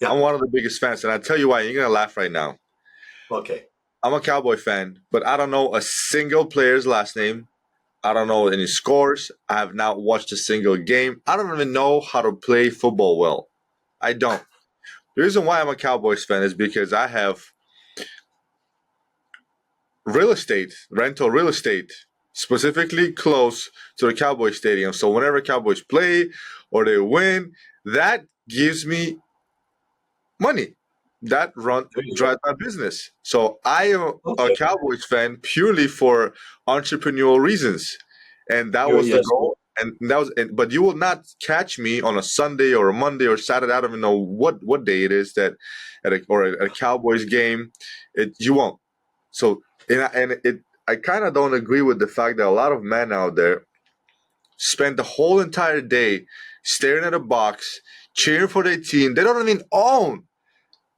Yeah. I'm one of the biggest fans, and I tell you why. You're gonna laugh right now. Okay. I'm a Cowboy fan, but I don't know a single player's last name. I don't know any scores. I have not watched a single game. I don't even know how to play football well. I don't. The reason why I'm a Cowboys fan is because I have real estate, rental real estate, specifically close to the Cowboys stadium. So whenever Cowboys play or they win, that gives me money. That run There you drives go. my business. So I am a Okay. Cowboys fan purely for entrepreneurial reasons, and that was the Yes. goal. And that was, but you will not catch me on a Sunday or a Monday or Saturday. I don't even know what day it is that at a Cowboys game. You won't. So I kind of don't agree with the fact that a lot of men out there spend the whole entire day staring at a box, cheering for their team. They don't even own.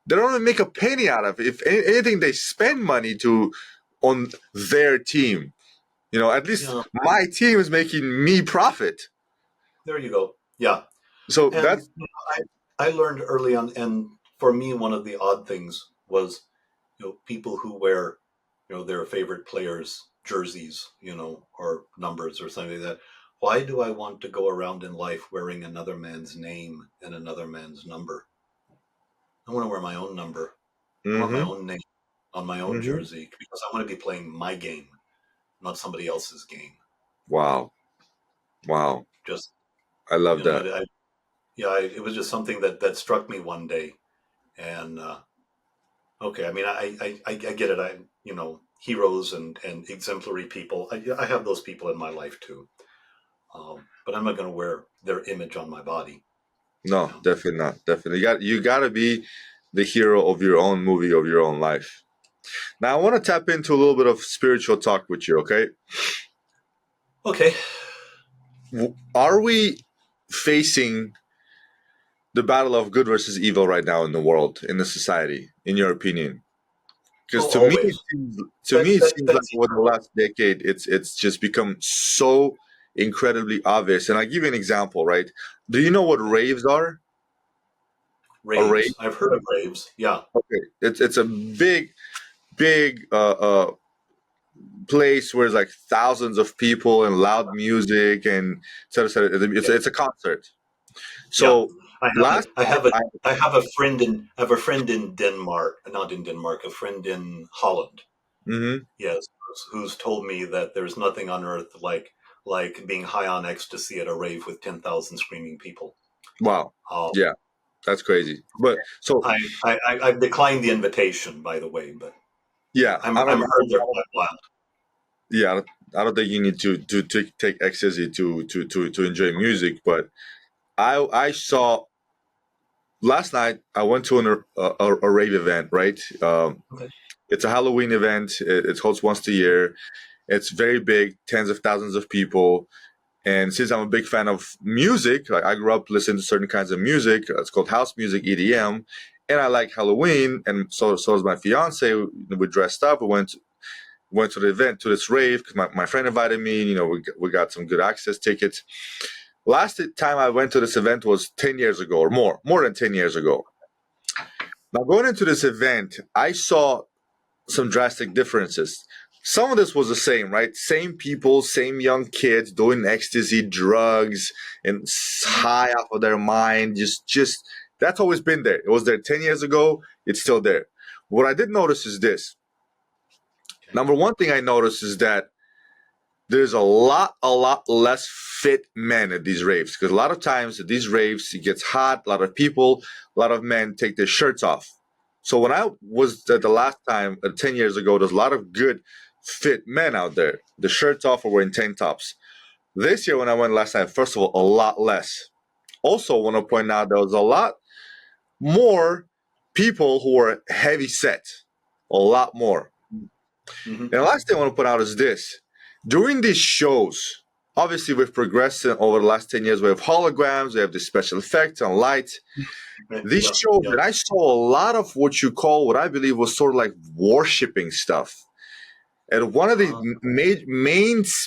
They don't even make a penny out of it. If anything, they spend money to on their team. At least Yeah. my team is making me profit. There you go. Yeah. So And that's I learned early on, and for me, one of the odd things was people who wear their favorite players' jerseys, or numbers or something like that. Why do I want to go around in life wearing another man's name and another man's number? I want to wear my own number. I want my Mm-hmm. own name on my own Mm-hmm. jersey because I want to be playing my game, not somebody else's game. Wow. Wow. Just, I love that. it was just something that struck me one day. And okay, I mean, I get it. Heroes and exemplary people. I have those people in my life too. But I'm not going to wear their image on my body. You No, know. definitely not. Definitely. You gotta be the hero of your own movie, of your own life. Now I want to tap into a little bit of spiritual talk with you, okay? Okay. Are we facing the battle of good versus evil right now in the world, in the society, in your opinion? Because Oh, always. it seems like That's over the last decade, it's just become so incredibly obvious. And I'll give you an example, right? Do you know what raves are? A rave? raves. I've heard of raves. Yeah. Okay, it's a big place where it's like thousands of people and loud music and et cetera, et cetera. Yeah. It's a concert. Yeah. So last I time have a I have a friend in I have a friend in Denmark, not in Denmark, a friend in Holland. Mhm. Yes, who's told me that there's nothing on earth like being high on ecstasy at a rave with 10,000 screaming people. Wow, Um, yeah, that's crazy. But so I've declined the invitation, by the way, but yeah, I'm heard they're quite wild. yeah, I don't think you need to take ecstasy to enjoy music. But I saw last night. I went to a rave event, right? Okay. It's a Halloween event. It's hosted once a year. It's very big, tens of thousands of people. And since I'm a big fan of music, like I grew up listening to certain kinds of music. It's called house music, EDM, and I like Halloween, and so does my fiance. We dressed up. We went to the event, to this rave, because my friend invited me. We got some good access tickets. Last time I went to this event was 10 years ago or more than 10 years ago. Now, going into this event, I saw some drastic differences. Some of this was the same, right? Same people, same young kids doing ecstasy, drugs, and high off of their mind. Just that's always been there. It was there 10 years ago. It's still there. What I did notice is this. Okay. Number one thing I noticed is that there's a lot less fit men at these raves, because a lot of times at these raves it gets hot, a lot of people, a lot of men take their shirts off. So when I was at the last time 10 years ago, there's a lot of good fit men out there, the shirts off or wearing tank tops. This year when I went last time, first of all, a lot less. Also want to point out there was a lot more people who were heavy set, a lot more. Hmm. And the last thing I want to put out is this. During these shows, obviously we've progressed over the last 10 years. We have holograms, we have the special effects and lights. These Yeah. shows, Yeah. and I saw a lot of what you call, what I believe was sort of like worshipping stuff. And one of the Uh,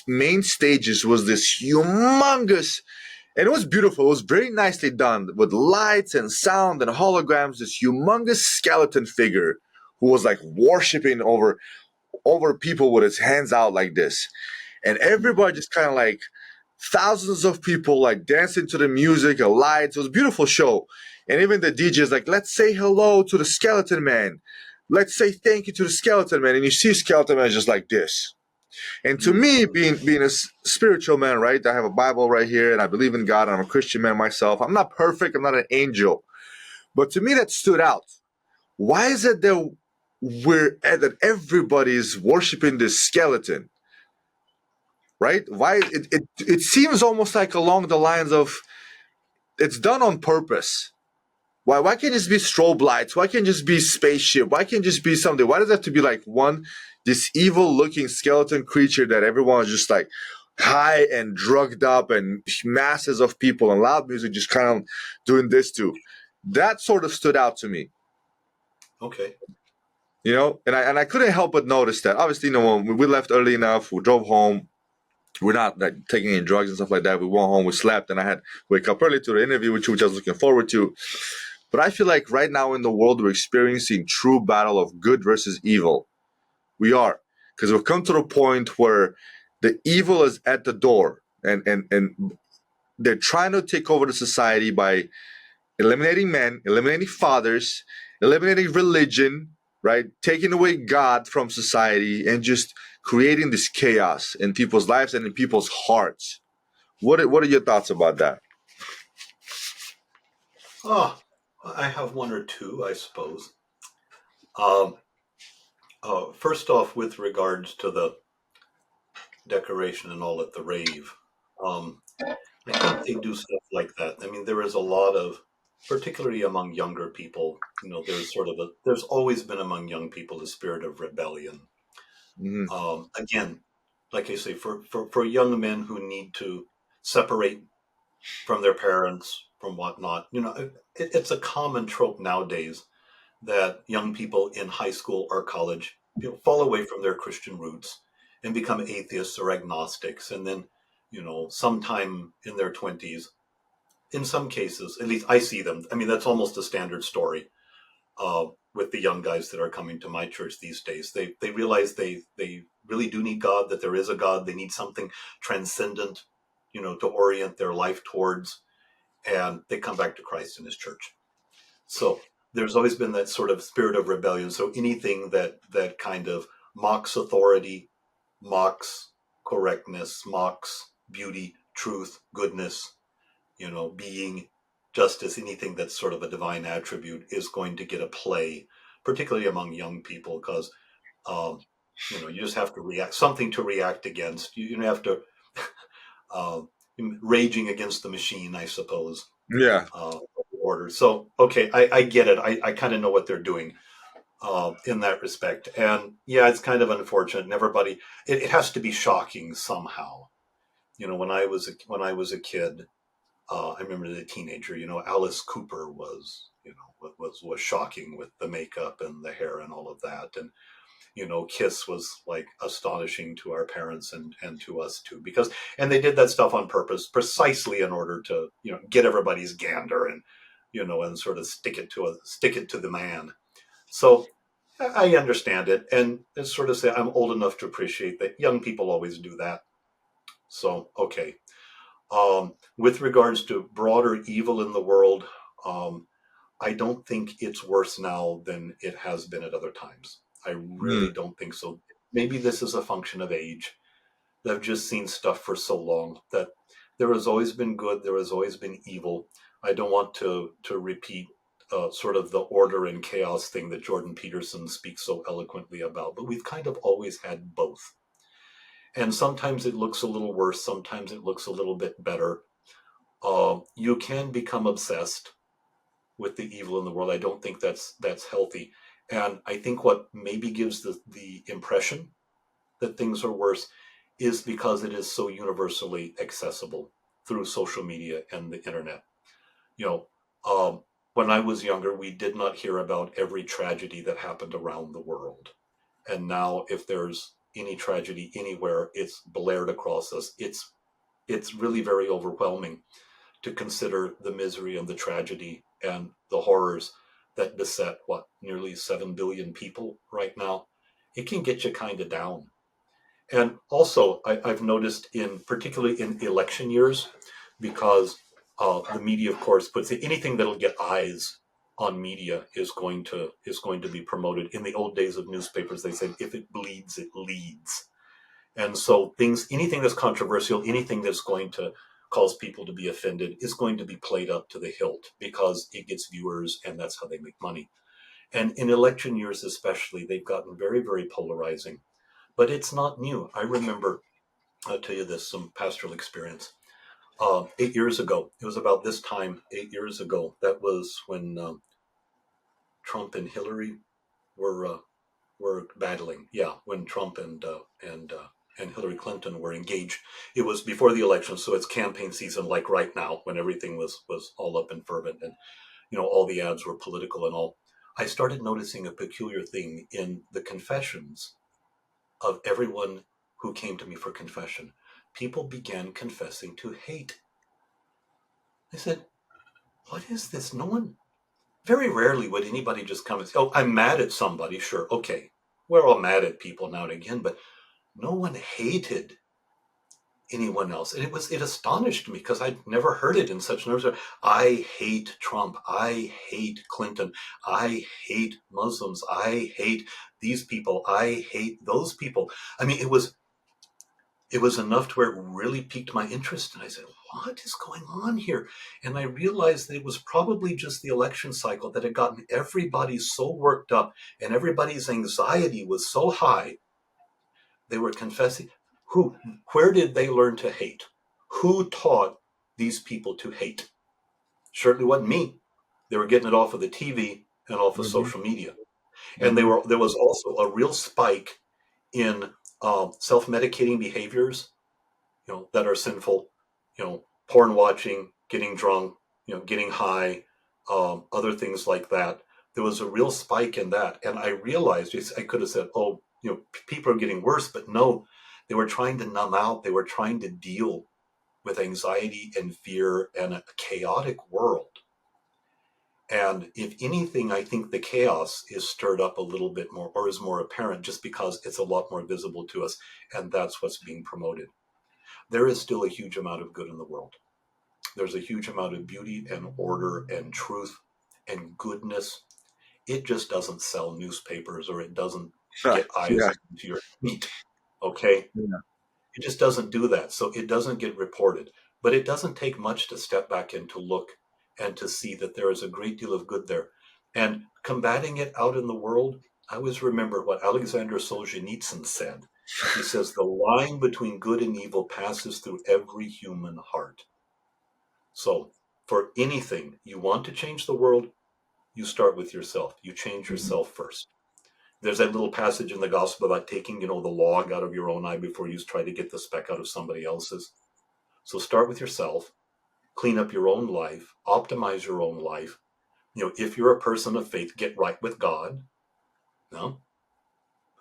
main stages was this humongous, and it was beautiful. It was very nicely done with lights and sound and holograms. This humongous skeleton figure who was like worshiping over people with his hands out like this, and everybody just kind of like thousands of people like dancing to the music and lights. It was a beautiful show, and even the DJs like, let's say hello to the skeleton man, let's say thank you to the skeleton man, and you see skeleton man just like this. And to mm, me, being a spiritual man, right? I have a Bible right here, and I believe in God. I'm a Christian man myself. I'm not perfect. I'm not an angel, but to me that stood out. Why is it that everybody's worshiping this skeleton, right? Why it seems almost like along the lines of it's done on purpose. Why can't it just be strobe lights? Why can't it just be spaceship? Why can't it just be something? Why does it have to be like this evil looking skeleton creature that everyone is just like high and drugged up and masses of people and loud music just kind of doing this too? That sort of stood out to me. okay. And I couldn't help but notice that. Obviously, when we left early enough, we drove home. We're not like taking any drugs and stuff like that. We went home, we slept, and I had to wake up early to the interview, which I was looking forward to. But I feel like right now in the world, we're experiencing true battle of good versus evil. We are. because we've come to the point where the evil is at the door, and they're trying to take over the society by eliminating men, eliminating fathers, eliminating religion, right? Taking away God from society and just creating this chaos in people's lives and in people's hearts. What are your thoughts about that? Oh, I have one or two, I suppose. Um, First off, with regards to the decoration and all at the rave, um, I think they do stuff like that. I mean, there is a lot of, particularly among younger people, there's sort of there's always been among young people a spirit of rebellion. Mm-hmm. Again, like I say, for young men who need to separate from their parents, from whatnot, it's a common trope nowadays that young people in high school or college fall away from their Christian roots and become atheists or agnostics. And then, sometime in their 20s, in some cases, at least I see them. I mean, that's almost a standard story with the young guys that are coming to my church these days. They realize they really do need God, that there is a God. They need something transcendent, to orient their life towards. And they come back to Christ in his church. So there's always been that sort of spirit of rebellion. So anything that kind of mocks authority, mocks correctness, mocks beauty, truth, goodness, being, justice, anything that's sort of a divine attribute is going to get a play, particularly among young people, because um, you just have to react, something to react against. You have to uh, raging against the machine, I suppose. Yeah. uh, Order. So, okay, I get it. I kind of know what they're doing in that respect. And yeah, it's kind of unfortunate. And everybody, it has to be shocking somehow. When I was a kid, I remember as a teenager, Alice Cooper was shocking with the makeup and the hair and all of that. And Kiss was like astonishing to our parents and to us too, and they did that stuff on purpose, precisely in order to, get everybody's gander and sort of stick it to the man. So I understand it. And it's sort of say I'm old enough to appreciate that young people always do that. So, okay. With regards to broader evil in the world, um, I don't think it's worse now than it has been at other times. I really Mm. don't think so. Maybe this is a function of age. I've just seen stuff for so long that there has always been good, there has always been evil. I don't want to repeat sort of the order and chaos thing that Jordan Peterson speaks so eloquently about, but we've kind of always had both. And sometimes it looks a little worse, sometimes it looks a little bit better. You can become obsessed with the evil in the world. I don't think that's healthy. And I think what maybe gives the impression that things are worse is because it is so universally accessible through social media and the internet. You know, when I was younger, we did not hear about every tragedy that happened around the world. And now, if there's any tragedy anywhere, it's blared across us. It's really very overwhelming to consider the misery and the tragedy and the horrors that beset nearly 7 billion people right now. It can get you kind of down. And also, I've noticed, particularly in election years, because the media, of course, puts anything that'll get eyes on media is going to be promoted. In the old days of newspapers, they said if it bleeds, it leads. And so anything that's controversial, anything that's going to cause people to be offended is going to be played up to the hilt because it gets viewers and that's how they make money. And in election years, especially, they've gotten very, very polarizing. But it's not new. I remember, I'll tell you this, some pastoral experience. 8 years ago, it was about this time, 8 years ago, that was when Trump and Hillary were battling. Yeah, when Trump and Hillary Clinton were engaged. It was before the election, so it's campaign season, like right now, when everything was all up and fervent, and all the ads were political and all. I started noticing a peculiar thing in the confessions of everyone who came to me for confession. People began confessing to hate. I said, "What is this?" No one. Very rarely would anybody just come and say, "Oh, I'm mad at somebody." Sure, okay. we're all mad at people now and again, but no one hated anyone else. And it astonished me because I'd never heard it in such terms. I hate Trump. I hate Clinton. I hate Muslims. I hate these people. I hate those people. I mean, it was enough to where it really piqued my interest. And I said, what is going on here? And I realized that it was probably just the election cycle that had gotten everybody so worked up and everybody's anxiety was so high. They were confessing. Where did they learn to hate? Who taught these people to hate? Certainly wasn't me. They were getting it off of the TV and off of Mm-hmm. social media. And Mm-hmm. there was also a real spike in self-medicating behaviors, that are sinful, porn watching, getting drunk, getting high, other things like that. There was a real spike in that. And I realized, I could have said, oh, people are getting worse, but no, they were trying to numb out. They were trying to deal with anxiety and fear and a chaotic world. And if anything, I think the chaos is stirred up a little bit more or is more apparent just because it's a lot more visible to us. And that's what's being promoted. There is still a huge amount of good in the world. There's a huge amount of beauty and order and truth and goodness. It just doesn't sell newspapers or it doesn't get eyes Yeah. into your feet. Okay? Yeah. It just doesn't do that. So it doesn't get reported. But it doesn't take much to step back and to look and to see that there is a great deal of good there. And combating it out in the world, I always remember what Alexander Solzhenitsyn said. He says, the line between good and evil passes through every human heart. So for anything you want to change the world, you start with yourself. You change Mm-hmm. yourself first. There's that little passage in the gospel about taking, the log out of your own eye before you try to get the speck out of somebody else's. So start with yourself, clean up your own life, optimize your own life. If you're a person of faith, get right with God. Live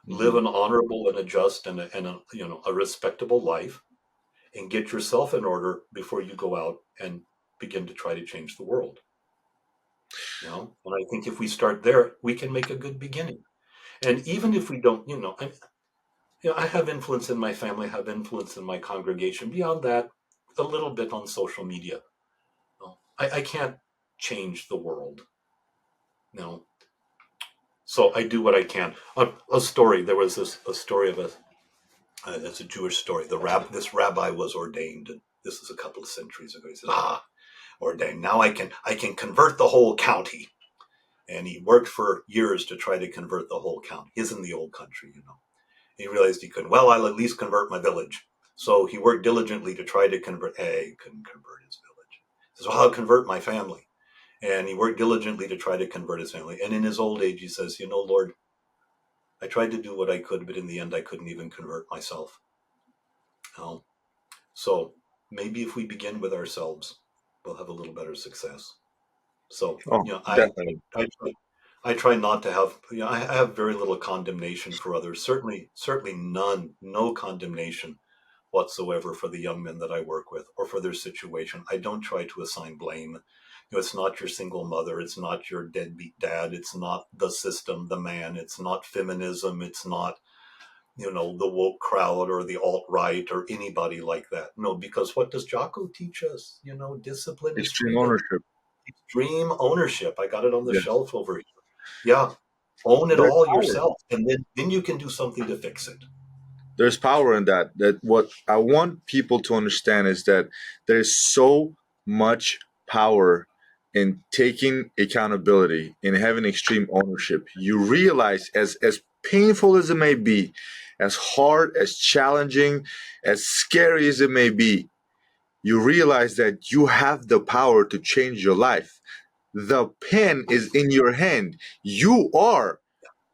Mm-hmm. an honorable and a just and a respectable life, and get yourself in order before you go out and begin to try to change the world. And I think if we start there, we can make a good beginning. And even if we don't, I have influence in my family, I have influence in my congregation. Beyond that, a little bit on social media. I can't change the world. So I do what I can. A story. There was a story of it's a Jewish story. This rabbi was ordained. And this is a couple of centuries ago. He said, ordained. Now I can convert the whole county. And he worked for years to try to convert the whole county. He's in the old country. He realized he couldn't. Well, I'll at least convert my village. So he worked diligently to try to convert. He couldn't convert his village. He says, well, I'll convert my family. And he worked diligently to try to convert his family. And in his old age, he says, Lord, I tried to do what I could, but in the end, I couldn't even convert myself. So maybe if we begin with ourselves, we'll have a little better success. So, Oh, definitely. I try not to have, I have very little condemnation for others. Certainly no condemnation whatsoever for the young men that I work with or for their situation. I don't try to assign blame. It's not your single mother. It's not your deadbeat dad. It's not the system, the man. It's not feminism. It's not, the woke crowd or the alt-right or anybody like that. No, because what does Jocko teach us? Discipline is Extreme freedom. ownership. Extreme ownership. I got it on the Yes. shelf over here. Yeah. Own it There's all power. yourself. And then you can do something to fix it. There's power in that. That what I want people to understand is that there's so much power in taking accountability, in having extreme ownership. You realize, as painful as it may be, as hard, as challenging, as scary as it may be, you realize that you have the power to change your life. The pen is in your hand. You are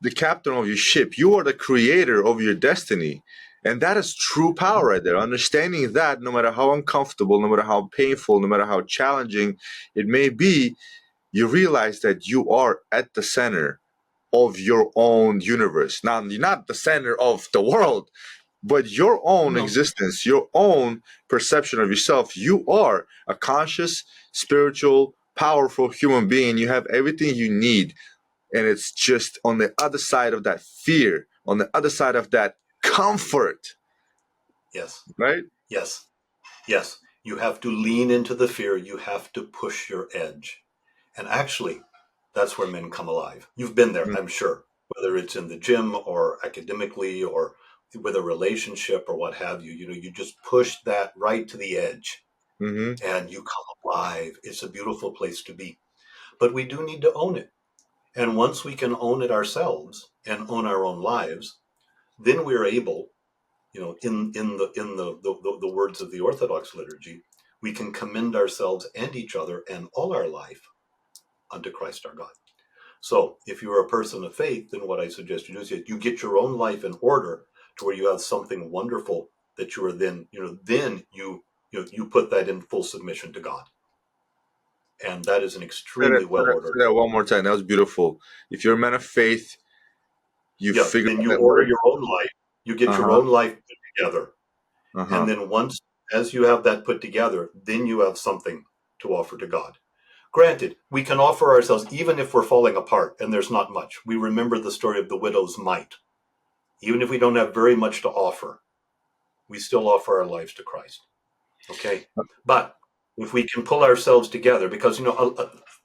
the captain of your ship. You are the creator of your destiny. And that is true power right there. Understanding that no matter how uncomfortable, no matter how painful, no matter how challenging it may be, you realize that you are at the center of your own universe. Now, you're not the center of the world, but your own No, existence, your own perception of yourself. You are a conscious, spiritual, powerful human being. You have everything you need, and it's just on the other side of that fear on the other side of that, comfort, Yes. right? Yes. Yes. You have to lean into the fear. You have to push your edge. And actually, that's where men come alive. You've been there, I'm sure, whether it's in the gym or academically or with a relationship or what have you. You know, you just push that right to the edge Mm-hmm. and you come alive. It's a beautiful place to be. But we do need to own it. And once we can own it ourselves and own our own lives, then we're able, you know, in the words of the Orthodox liturgy, we can commend ourselves and each other and all our life unto Christ our God. So if you're a person of faith, then what I suggest you do is you get your own life in order to where you have something wonderful that you are then, you put that in full submission to God. And that is an extremely well Say ordered. that one more time. That was beautiful. If you're a man of faith, you Yeah, figure then out you that order word. your own life, you get your Uh-huh. own life put together. And Uh-huh. then once, as you have that put together, then you have something to offer to God. Granted, we can offer ourselves even if we're falling apart and there's not much. We remember the story of the widow's mite. Even if we don't have very much to offer, we still offer our lives to Christ. Okay? But if we can pull ourselves together, because,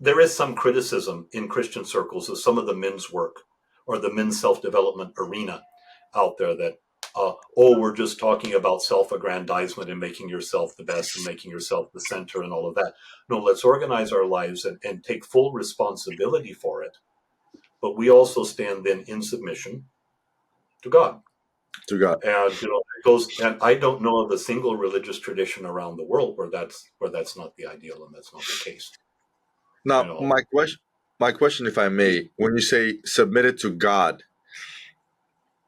there is some criticism in Christian circles of some of the men's work or the men's self development arena out there that, we're just talking about self aggrandizement and making yourself the best and making yourself the center and all of that. No, let's organize our lives and take full responsibility for it. But we also stand then in submission to God. To God. And it goes. And I don't know of a single religious tradition around the world where that's not the ideal and that's not the case. You Now, know, my question, if I may, when you say submitted to God,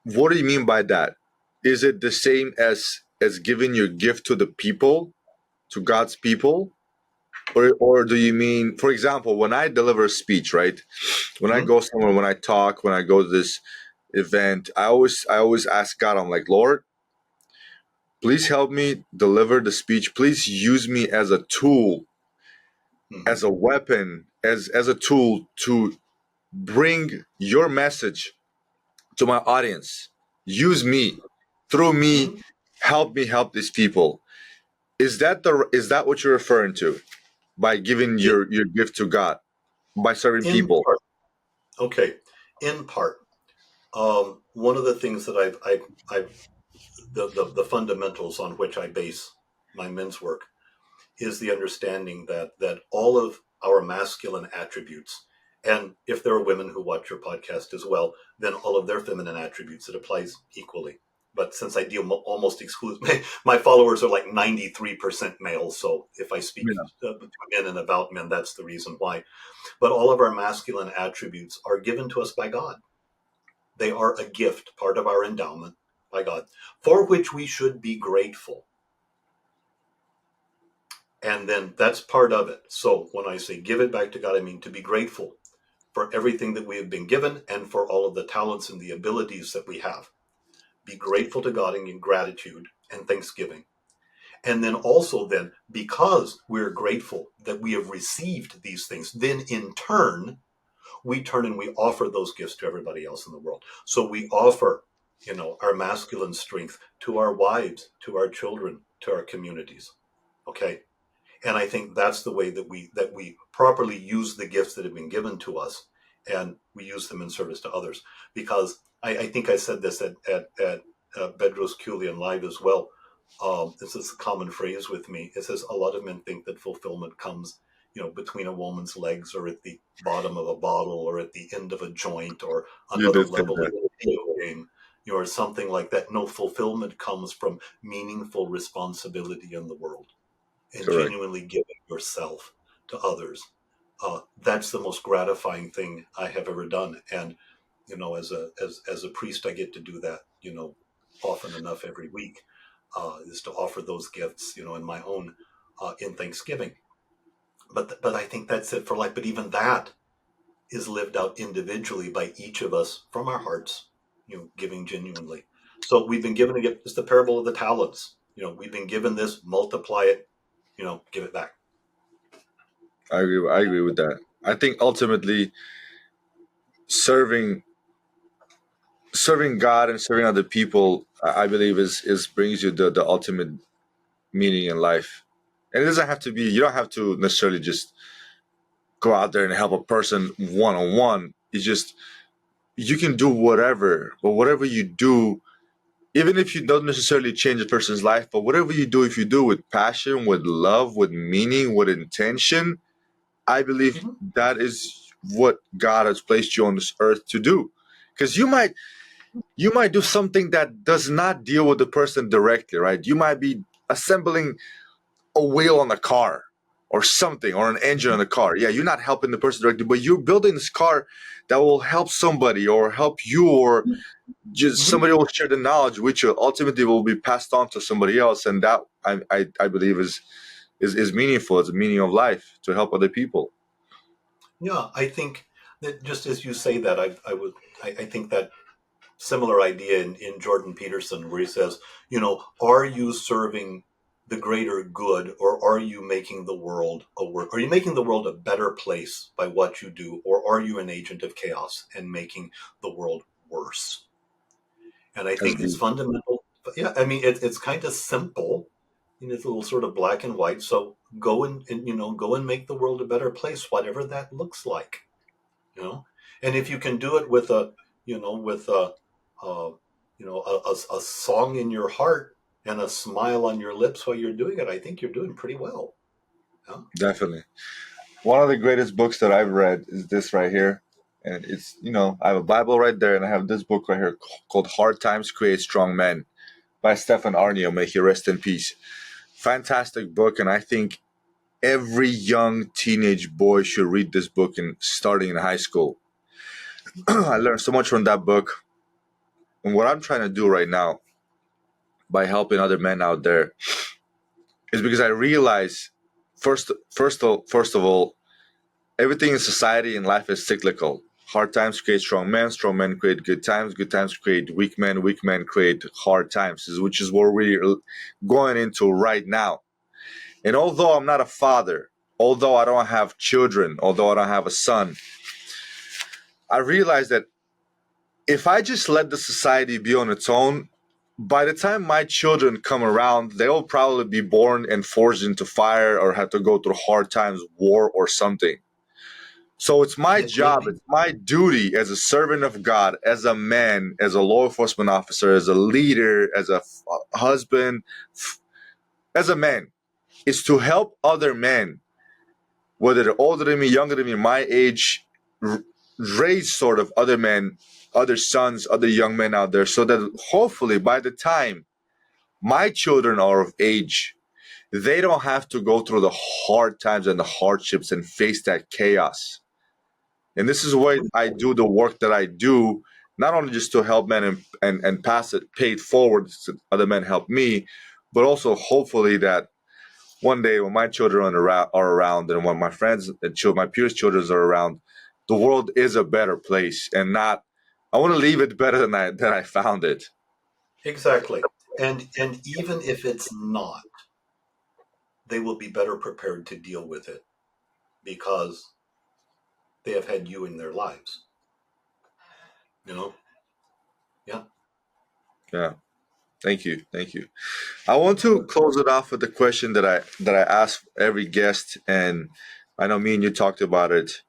what do you mean by that? Is it the same as giving your gift to the people, to God's people? Or do you mean, for example, when I deliver a speech, right? When I mhm, go somewhere, when I talk, when I go to this event, I always ask God, I'm like, Lord, please help me deliver the speech. Please use me as a tool, mhm, as a weapon, as a tool to bring your message to my audience. Use me, through me, mhm. help me help these people. Is that what you're referring to by giving in your gift to God, by serving in people? part, okay, in part. One of the things that the fundamentals on which I base my men's work is the understanding that all of our masculine attributes, and if there are women who watch your podcast as well, then all of their feminine attributes, it applies equally. But since I deal almost exclusively, my followers are like 93% male. So if I speak Yeah. to men and about men, that's the reason why. But all of our masculine attributes are given to us by God. They are a gift, part of our endowment by God, for which we should be grateful. And then that's part of it. So when I say give it back to God, I mean to be grateful for everything that we have been given and for all of the talents and the abilities that we have. Be grateful to God in gratitude and thanksgiving. And then also then, because we're grateful that we have received these things, then in turn, we turn and we offer those gifts to everybody else in the world. So we offer, our masculine strength to our wives, to our children, to our communities. Okay. And I think that's the way that we properly use the gifts that have been given to us, and we use them in service to others. Because I think I said this at Bedros Keuilian Live as well. This is a common phrase with me. It says a lot of men think that fulfillment comes, between a woman's legs or at the bottom of a bottle or at the end of a joint or You another did say level that. in a video game, or something like that. No, fulfillment comes from meaningful responsibility in the world and Correct. genuinely giving yourself to others. That's the most gratifying thing I have ever done. And as a priest, I get to do that. Often enough every week is to offer those gifts. In my own in Thanksgiving. But I think that's it for life. But even that is lived out individually by each of us from our hearts. Giving genuinely. So we've been given a gift. It's the parable of the talents. We've been given this. Multiply it. Give it back. I agree with that. I think ultimately serving serving God and serving other people, I believe, is brings you the ultimate meaning in life. And it doesn't have to be. You don't have to necessarily just go out there and help a person one on one. It's just you can do whatever, but whatever you do, even if you don't necessarily change a person's life, but whatever you do, if you do with passion, with love, with meaning, with intention, I believe Mhm. that is what God has placed you on this earth to do. Because you might do something that does not deal with the person directly, right? You might be assembling a wheel on a car or something, or an engine on a car. Yeah, you're not helping the person directly, but you're building this car that will help somebody or help you, or just Mhm. somebody will share the knowledge which ultimately will be passed on to somebody else. And that I believe is meaningful. It's the meaning of life, to help other people. Yeah, I think that just as you say that, I think that similar idea in Jordan Peterson, where he says, are you serving the greater good, or are you making the world are you making the world a better place by what you do, or are you an agent of chaos and making the world worse? And I That's think it's beautiful. fundamental. But yeah, I mean, it's kind of simple. It's a little sort of black and white. So go and make the world a better place, whatever that looks like. you know and if you can do it with uh, a song in your heart and a smile on your lips while you're doing it, I think you're doing pretty well. Yeah. Definitely. One of the greatest books that I've read is this right here. And it's, I have a Bible right there, and I have this book right here called Hard Times Create Strong Men by Stefan Arnio. May he rest in peace. Fantastic book. And I think every young teenage boy should read this book starting in high school. I learned so much from that book. And what I'm trying to do right now by helping other men out there is because I realize first of all, everything in society and life is cyclical. Hard times create strong men create good times create weak men create hard times, which is what we're going into right now. And although I'm not a father, although I don't have children, although I don't have a son, I realize that if I just let the society be on its own, by the time my children come around, they'll probably be born and forged into fire or have to go through hard times, war, or something. So it's my It would job, be it's my duty as a servant of God, as a man, as a law enforcement officer, as a leader, as a husband, as a man, is to help other men, whether they're older than me, younger than me, my age, raise sort of other men, other sons, other young men out there, so that hopefully by the time my children are of age, they don't have to go through the hard times and the hardships and face that chaos. And this is why I do the work that I do, not only just to help men and pass it, pay it forward so other men help me, but also hopefully that one day when my children are around, and when my friends and my peers' children are around, the world is a better place, and not. I want to leave it better than I found it. exactly. And even if it's not, they will be better prepared to deal with it because they have had you in their lives. you know yeah. Yeah, thank you. I want to close it off with the question that I ask every guest, and I know me and you talked about it,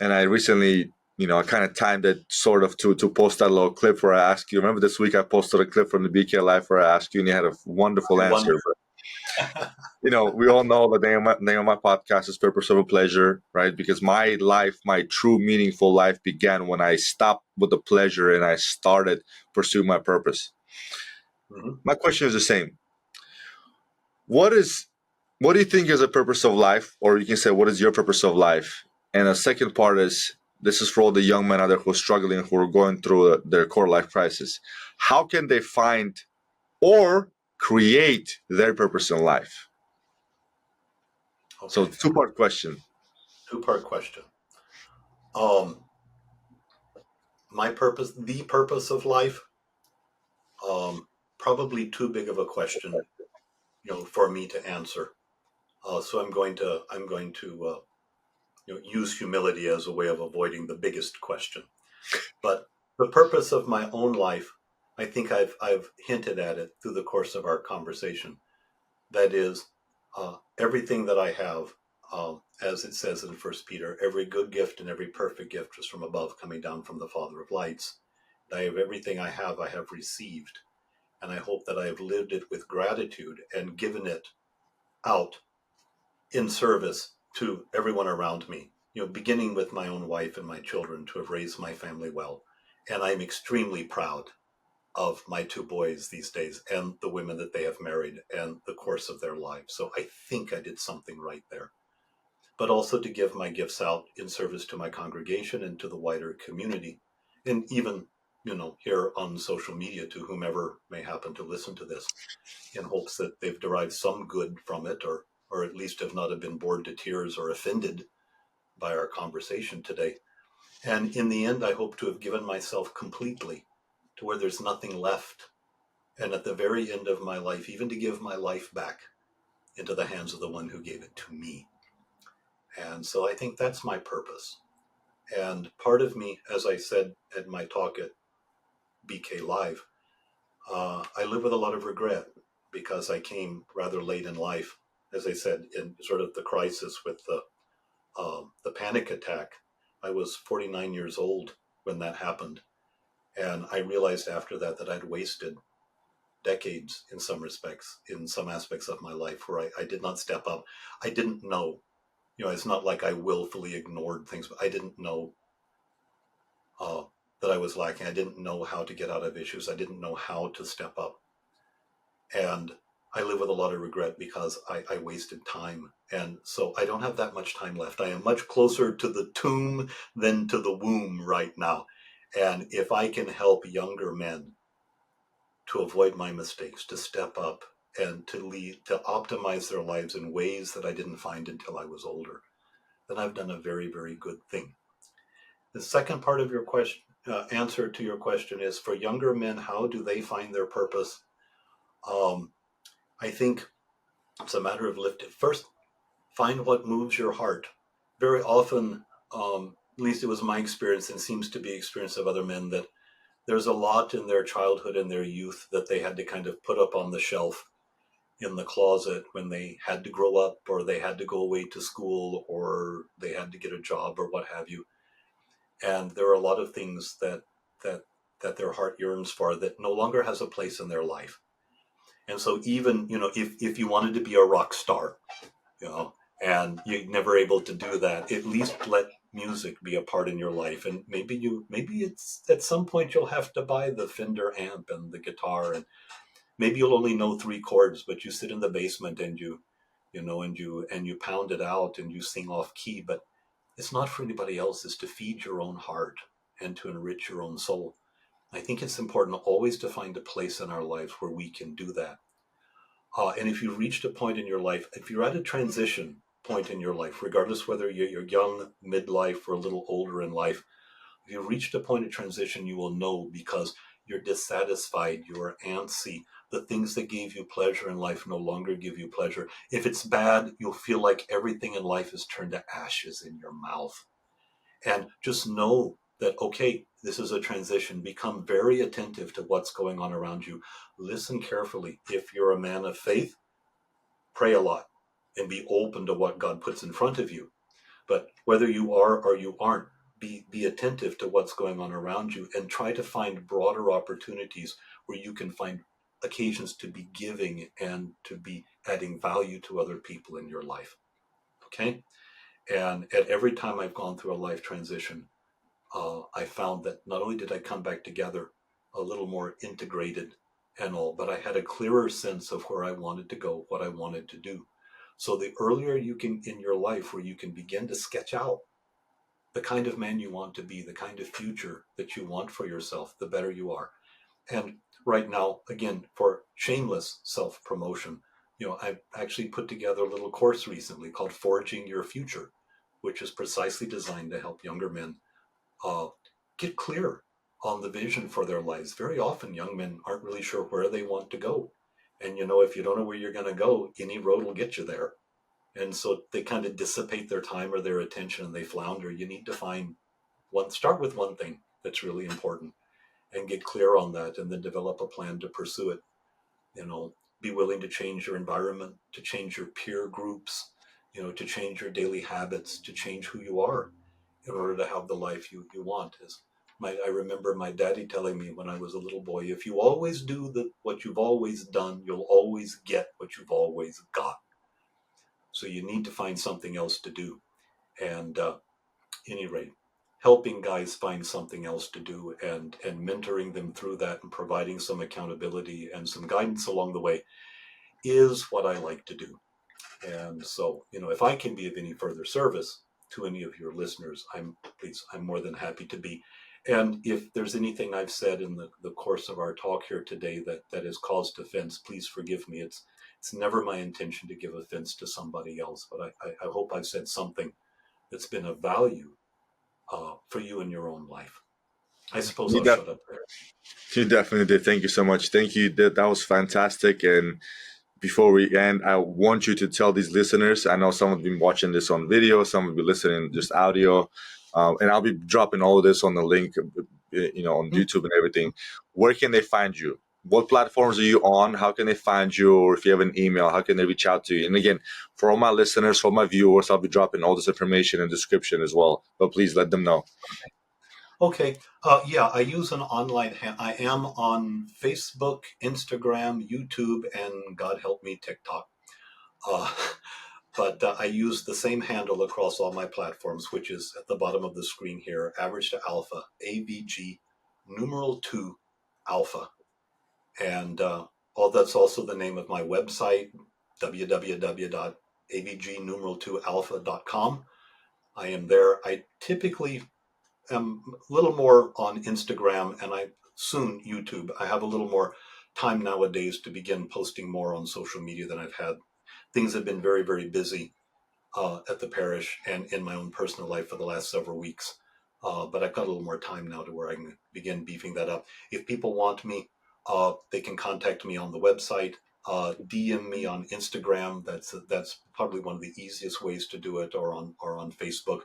and I recently, I kind of timed it sort of to post that little clip where I asked you. Remember this week I posted a clip from the BK Live where I asked you, and you had a wonderful I answer. wonder. But we all know the name of my podcast is Purpose Over Pleasure, right? Because my life, my true meaningful life, began when I stopped with the pleasure and I started pursuing my purpose. Mhm. My question is the same. What is what do you think is a purpose of life? Or you can say, what is your purpose of life? And the second part is, this is for all the young men out there who are struggling, who are going through their core life crisis. How can they find or create their purpose in life? So, Okay. two-part question. Two-part question. um the purpose of life, probably too big of a question, for me to answer. So I'm going to use humility as a way of avoiding the biggest question. But The purpose of my own life, I think I've hinted at it through the course of our conversation. That is, everything that I have, as it says in First Peter, every good gift and every perfect gift is from above, coming down from the Father of lights. I have everything I have received, and I hope that I have lived it with gratitude and given it out in service to everyone around me. Beginning with my own wife and my children, to have raised my family well, and I'm extremely proud of my two boys these days and the women that they have married and the course of their lives. So I think I did something right there. But also to give my gifts out in service to my congregation and to the wider community, and even, here on social media to whomever may happen to listen to this, in hopes that they've derived some good from it, or at least have not been bored to tears or offended by our conversation today. And in the end, I hope to have given myself completely to where there's nothing left. And at the very end of my life, even to give my life back into the hands of the one who gave it to me. And so I think that's my purpose. And part of me, as I said at my talk at BK Live, I live with a lot of regret because I came rather late in life, as I said, in sort of the crisis with the panic attack. I was 49 years old when that happened. And I realized after that I'd wasted decades in some respects, in some aspects of my life where I did not step up. I didn't know, it's not like I willfully ignored things, but I didn't know uh, that I was lacking. I didn't know how to get out of issues. I didn't know how to step up. And I live with a lot of regret because I wasted time. And so I don't have that much time left. I am much closer to the tomb than to the womb right now. And if I can help younger men to avoid my mistakes, to step up and to lead, to optimize their lives in ways that I didn't find until I was older, then I've done a very, very good thing. The second part of your question, answer to your question, is for younger men, how do they find their purpose? I think it's a matter of lifting. First, find what moves your heart. Very often, at least it was my experience and seems to be experience of other men, that there's a lot in their childhood and their youth that they had to kind of put up on the shelf in the closet when they had to grow up, or they had to go away to school, or they had to get a job, or what have you. And there are a lot of things that that their heart yearns for that no longer has a place in their life. And so even, if you wanted to be a rock star, you know, and you're never able to do that, at least let music be a part in your life. And maybe it's at some point you'll have to buy the Fender amp and the guitar, and maybe you'll only know three chords, but you sit in the basement and you pound it out and you sing off key. But it's not for anybody else. It's to feed your own heart and to enrich your own soul. I think it's important always to find a place in our lives where we can do that. And if you've reached a point in your life, if you're at a transition point in your life, regardless whether you're young, midlife, or a little older in life, if you've reached a point of transition, you will know because you're dissatisfied, you're antsy. The things that gave you pleasure in life no longer give you pleasure. If it's bad, you'll feel like everything in life is turned to ashes in your mouth. And just know that, okay, this is a transition. Become very attentive to what's going on around you. Listen carefully. If you're a man of faith, pray a lot and be open to what God puts in front of you. But whether you are or you aren't, be attentive to what's going on around you and try to find broader opportunities where you can find occasions to be giving and to be adding value to other people in your life. Okay? And at every time I've gone through a life transition, I found that not only did I come back together a little more integrated and all, but I had a clearer sense of where I wanted to go, what I wanted to do. So the earlier you can in your life where you can begin to sketch out the kind of man you want to be, the kind of future that you want for yourself, the better you are. And right now, again, for shameless self-promotion, I've actually put together a little course recently called Forging Your Future, which is precisely designed to help younger men uh, get clear on the vision for their lives. Very often, young men aren't really sure where they want to go. And, if you don't know where you're going to go, any road will get you there. And so they kind of dissipate their time or their attention and they flounder. You need to start with one thing that's really important. and get clear on that, and then develop a plan to pursue it. Be willing to change your environment, to change your peer groups, to change your daily habits, to change who you are in order to have the life you want. I remember my daddy telling me when I was a little boy, if you always do what you've always done, you'll always get what you've always got. So you need to find something else to do. And any rate, helping guys find something else to do and mentoring them through that and providing some accountability and some guidance along the way is what I like to do. And so, if I can be of any further service to any of your listeners, I'm more than happy to be. And if there's anything I've said in the course of our talk here today that has caused offense, please forgive me. It's never my intention to give offense to somebody else, but I hope I've said something that's been of value for you in your own life. I suppose You, I'll def- shut up there. you definitely did. Thank you so much. Thank you. That was fantastic. And before we end, I want you to tell these listeners. I know some have been watching this on video, some will be listening just audio, and I'll be dropping all of this on the link, on YouTube and everything. Where can they find you? What platforms are you on? How can they find you? Or if you have an email, how can they reach out to you? And again, for all my listeners, for my viewers, I'll be dropping all this information in the description as well. But please let them know. Okay. Yeah, I use an online. I am on Facebook, Instagram, YouTube, and God help me, TikTok. Uh, but I use the same handle across all my platforms, which is at the bottom of the screen here: average to alpha, AVG, numeral 2, alpha. And that's also the name of my website, www.avgnumeral2alpha.com. I am there. I typically am a little more on Instagram, and soon YouTube. I have a little more time nowadays to begin posting more on social media than I've had. Things have been very, very busy at the parish and in my own personal life for the last several weeks. But I've got a little more time now to where I can begin beefing that up. If people want me, they can contact me on the website, DM me on Instagram. That's probably one of the easiest ways to do it, or on Facebook.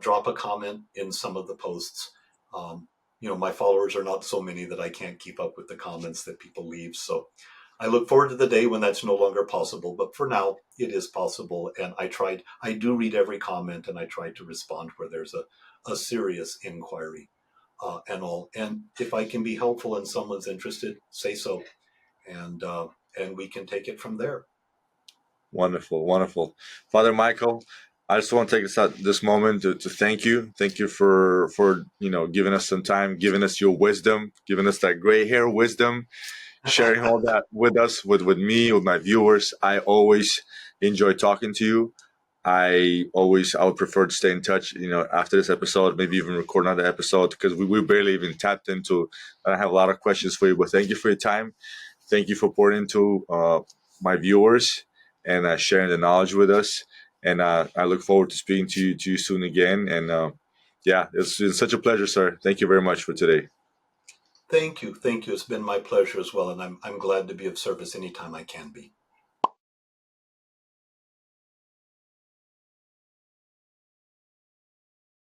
Drop a comment in some of the posts. My followers are not so many that I can't keep up with the comments that people leave. So I look forward to the day when that's no longer possible, but for now it is possible. And I do read every comment, and I try to respond where there's a serious inquiry and all. And if I can be helpful and someone's interested, say so. And we can take it from there. Wonderful, wonderful. Father Michael, I just want to take this moment to thank you. Thank you for giving us some time, giving us your wisdom, giving us that gray hair wisdom, sharing all that with us, with me, with my viewers. I always enjoy talking to you. I would prefer to stay in touch, after this episode, maybe even record another episode, because we barely even tapped into, and I have a lot of questions for you. But thank you for your time. Thank you for pouring into my viewers and sharing the knowledge with us. And I look forward to speaking to you soon again. And yeah, it's been such a pleasure, sir. Thank you very much for today. Thank you. It's been my pleasure as well, and I'm glad to be of service anytime I can be.